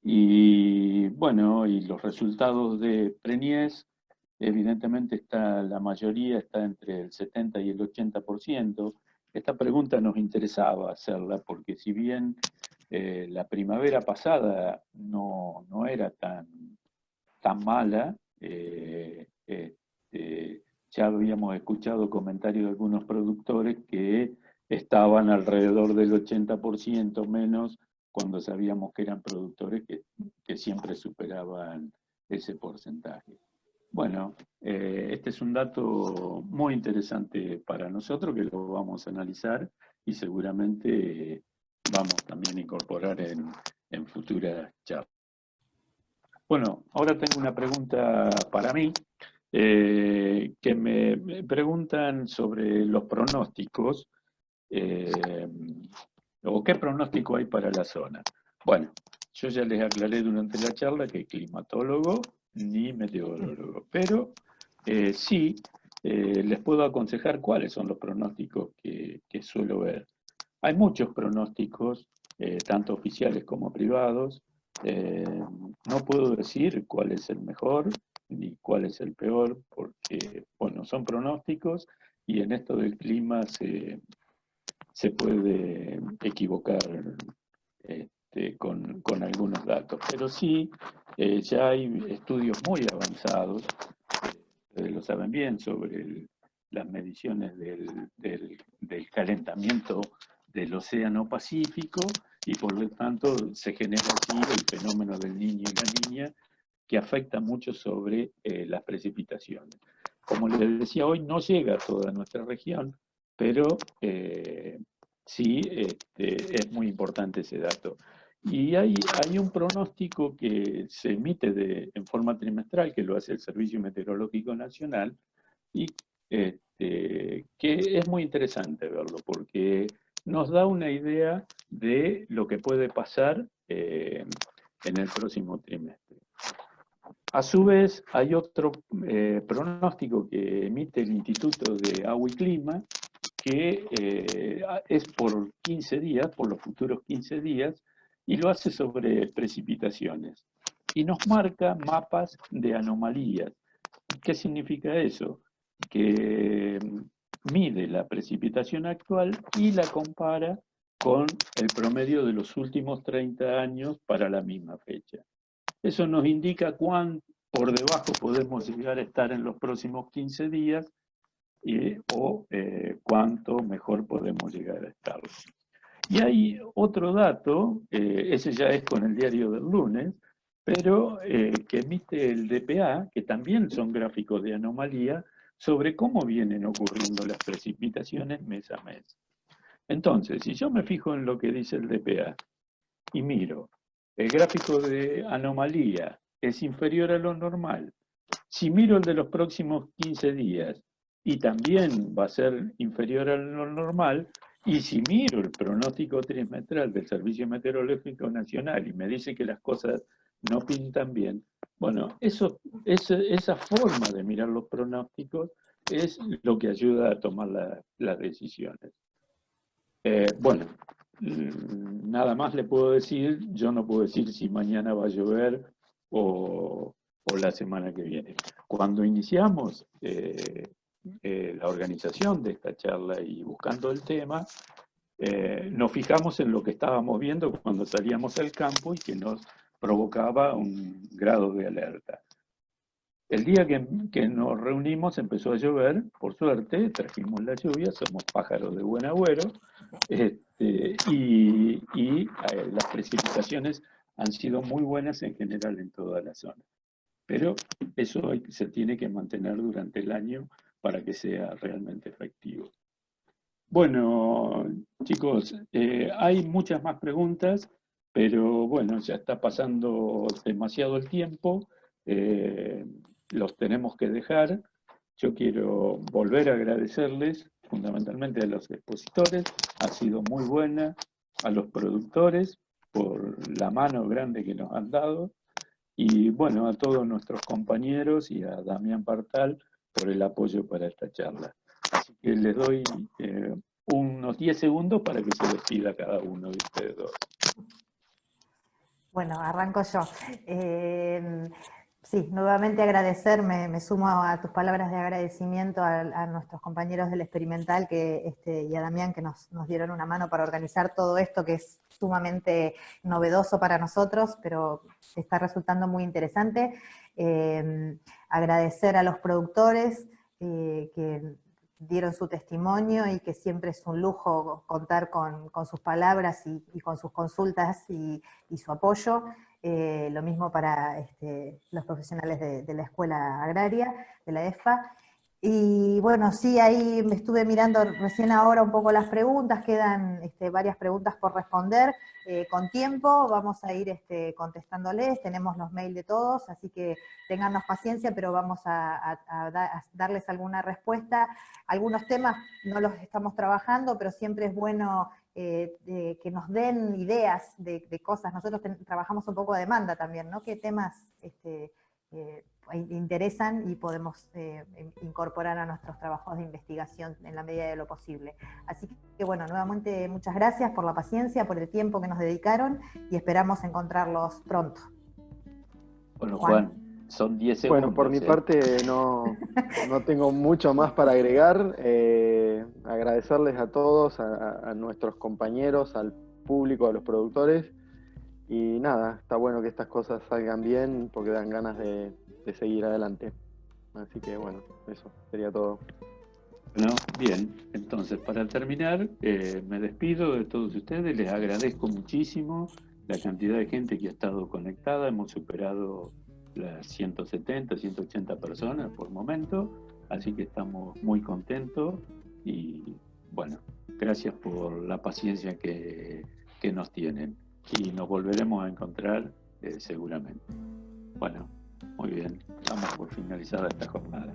Y bueno, y los resultados de preñez, evidentemente la mayoría está entre el 70 y el 80%. Esta pregunta nos interesaba hacerla porque si bien la primavera pasada no era tan mala, ya habíamos escuchado comentarios de algunos productores que estaban alrededor del 80% menos cuando sabíamos que eran productores que siempre superaban ese porcentaje. Bueno, este es un dato muy interesante para nosotros que lo vamos a analizar y seguramente vamos también a incorporar en futuras charlas. Bueno, ahora tengo una pregunta para mí, que me preguntan sobre los pronósticos, o qué pronóstico hay para la zona. Bueno, yo ya les aclaré durante la charla que climatólogo ni meteorólogo, pero sí les puedo aconsejar cuáles son los pronósticos que suelo ver. Hay muchos pronósticos, tanto oficiales como privados. No puedo decir cuál es el mejor ni cuál es el peor, porque, bueno, son pronósticos y en esto del clima se puede equivocar con algunos datos. Pero sí, ya hay estudios muy avanzados, lo saben bien, sobre las mediciones del calentamiento del Océano Pacífico, y por lo tanto se genera así el fenómeno del niño y la niña, que afecta mucho sobre las precipitaciones. Como les decía, hoy no llega a toda nuestra región, pero sí es muy importante ese dato. Y hay un pronóstico que se emite en forma trimestral, que lo hace el Servicio Meteorológico Nacional, y que es muy interesante verlo, porque nos da una idea de lo que puede pasar en el próximo trimestre. A su vez, hay otro pronóstico que emite el Instituto de Agua y Clima, que es por 15 días, por los futuros 15 días, y lo hace sobre precipitaciones. Y nos marca mapas de anomalías. ¿Qué significa eso? Que mide la precipitación actual y la compara con el promedio de los últimos 30 años para la misma fecha. Eso nos indica cuán por debajo podemos llegar a estar en los próximos 15 días o cuánto mejor podemos llegar a estar. Y hay otro dato, ese ya es con el diario del lunes, pero que emite el DPA, que también son gráficos de anomalía, sobre cómo vienen ocurriendo las precipitaciones mes a mes. Entonces, si yo me fijo en lo que dice el DPA y miro, el gráfico de anomalía es inferior a lo normal. Si miro el de los próximos 15 días y también va a ser inferior a lo normal, y si miro el pronóstico trimestral del Servicio Meteorológico Nacional y me dice que las cosas no pintan bien, bueno, esa forma de mirar los pronósticos es lo que ayuda a tomar las decisiones. Bueno, nada más le puedo decir, yo no puedo decir si mañana va a llover o la semana que viene. Cuando iniciamos la organización de esta charla y buscando el tema, nos fijamos en lo que estábamos viendo cuando salíamos al campo y que nos provocaba un grado de alerta. El día que nos reunimos empezó a llover, por suerte, trajimos la lluvia, somos pájaros de buen agüero, y las precipitaciones han sido muy buenas en general en toda la zona. Pero eso se tiene que mantener durante el año para que sea realmente efectivo. Bueno, chicos, hay muchas más preguntas, pero bueno, ya está pasando demasiado el tiempo, eh, los tenemos que dejar. Yo quiero volver a agradecerles fundamentalmente a los expositores, ha sido muy buena, a los productores por la mano grande que nos han dado y bueno, a todos nuestros compañeros y a Damián Partal por el apoyo para esta charla. Así que les doy unos 10 segundos para que se despida cada uno de ustedes dos. Bueno, arranco yo. Sí, nuevamente agradecer, me sumo a tus palabras de agradecimiento a nuestros compañeros del experimental y a Damián que nos dieron una mano para organizar todo esto que es sumamente novedoso para nosotros, pero está resultando muy interesante. Agradecer a los productores que dieron su testimonio y que siempre es un lujo contar con sus palabras y con sus consultas y su apoyo. Lo mismo para los profesionales de la Escuela Agraria, de la EFA. Y bueno, sí, ahí me estuve mirando recién ahora un poco las preguntas, quedan varias preguntas por responder. Con tiempo vamos a ir contestándoles, tenemos los mails de todos, así que téngannos paciencia, pero vamos a darles alguna respuesta. Algunos temas no los estamos trabajando, pero siempre es bueno que nos den ideas de cosas. Nosotros trabajamos un poco a demanda también, ¿no? ¿Qué temas interesan y podemos incorporar a nuestros trabajos de investigación en la medida de lo posible? Así que bueno, nuevamente muchas gracias por la paciencia, por el tiempo que nos dedicaron y esperamos encontrarlos pronto. Bueno, Juan, son 10 segundos. Bueno, por mi parte no tengo mucho más para agregar. Agradecerles a todos, a nuestros compañeros, al público, a los productores. Y nada, está bueno que estas cosas salgan bien porque dan ganas de seguir adelante. Así que bueno, eso sería todo. Bueno, bien, entonces para terminar, me despido de todos ustedes, les agradezco muchísimo la cantidad de gente que ha estado conectada, hemos superado las 170, 180 personas por momento, así que estamos muy contentos y bueno, gracias por la paciencia que nos tienen y nos volveremos a encontrar seguramente. Bueno, muy bien, damos por finalizada esta jornada.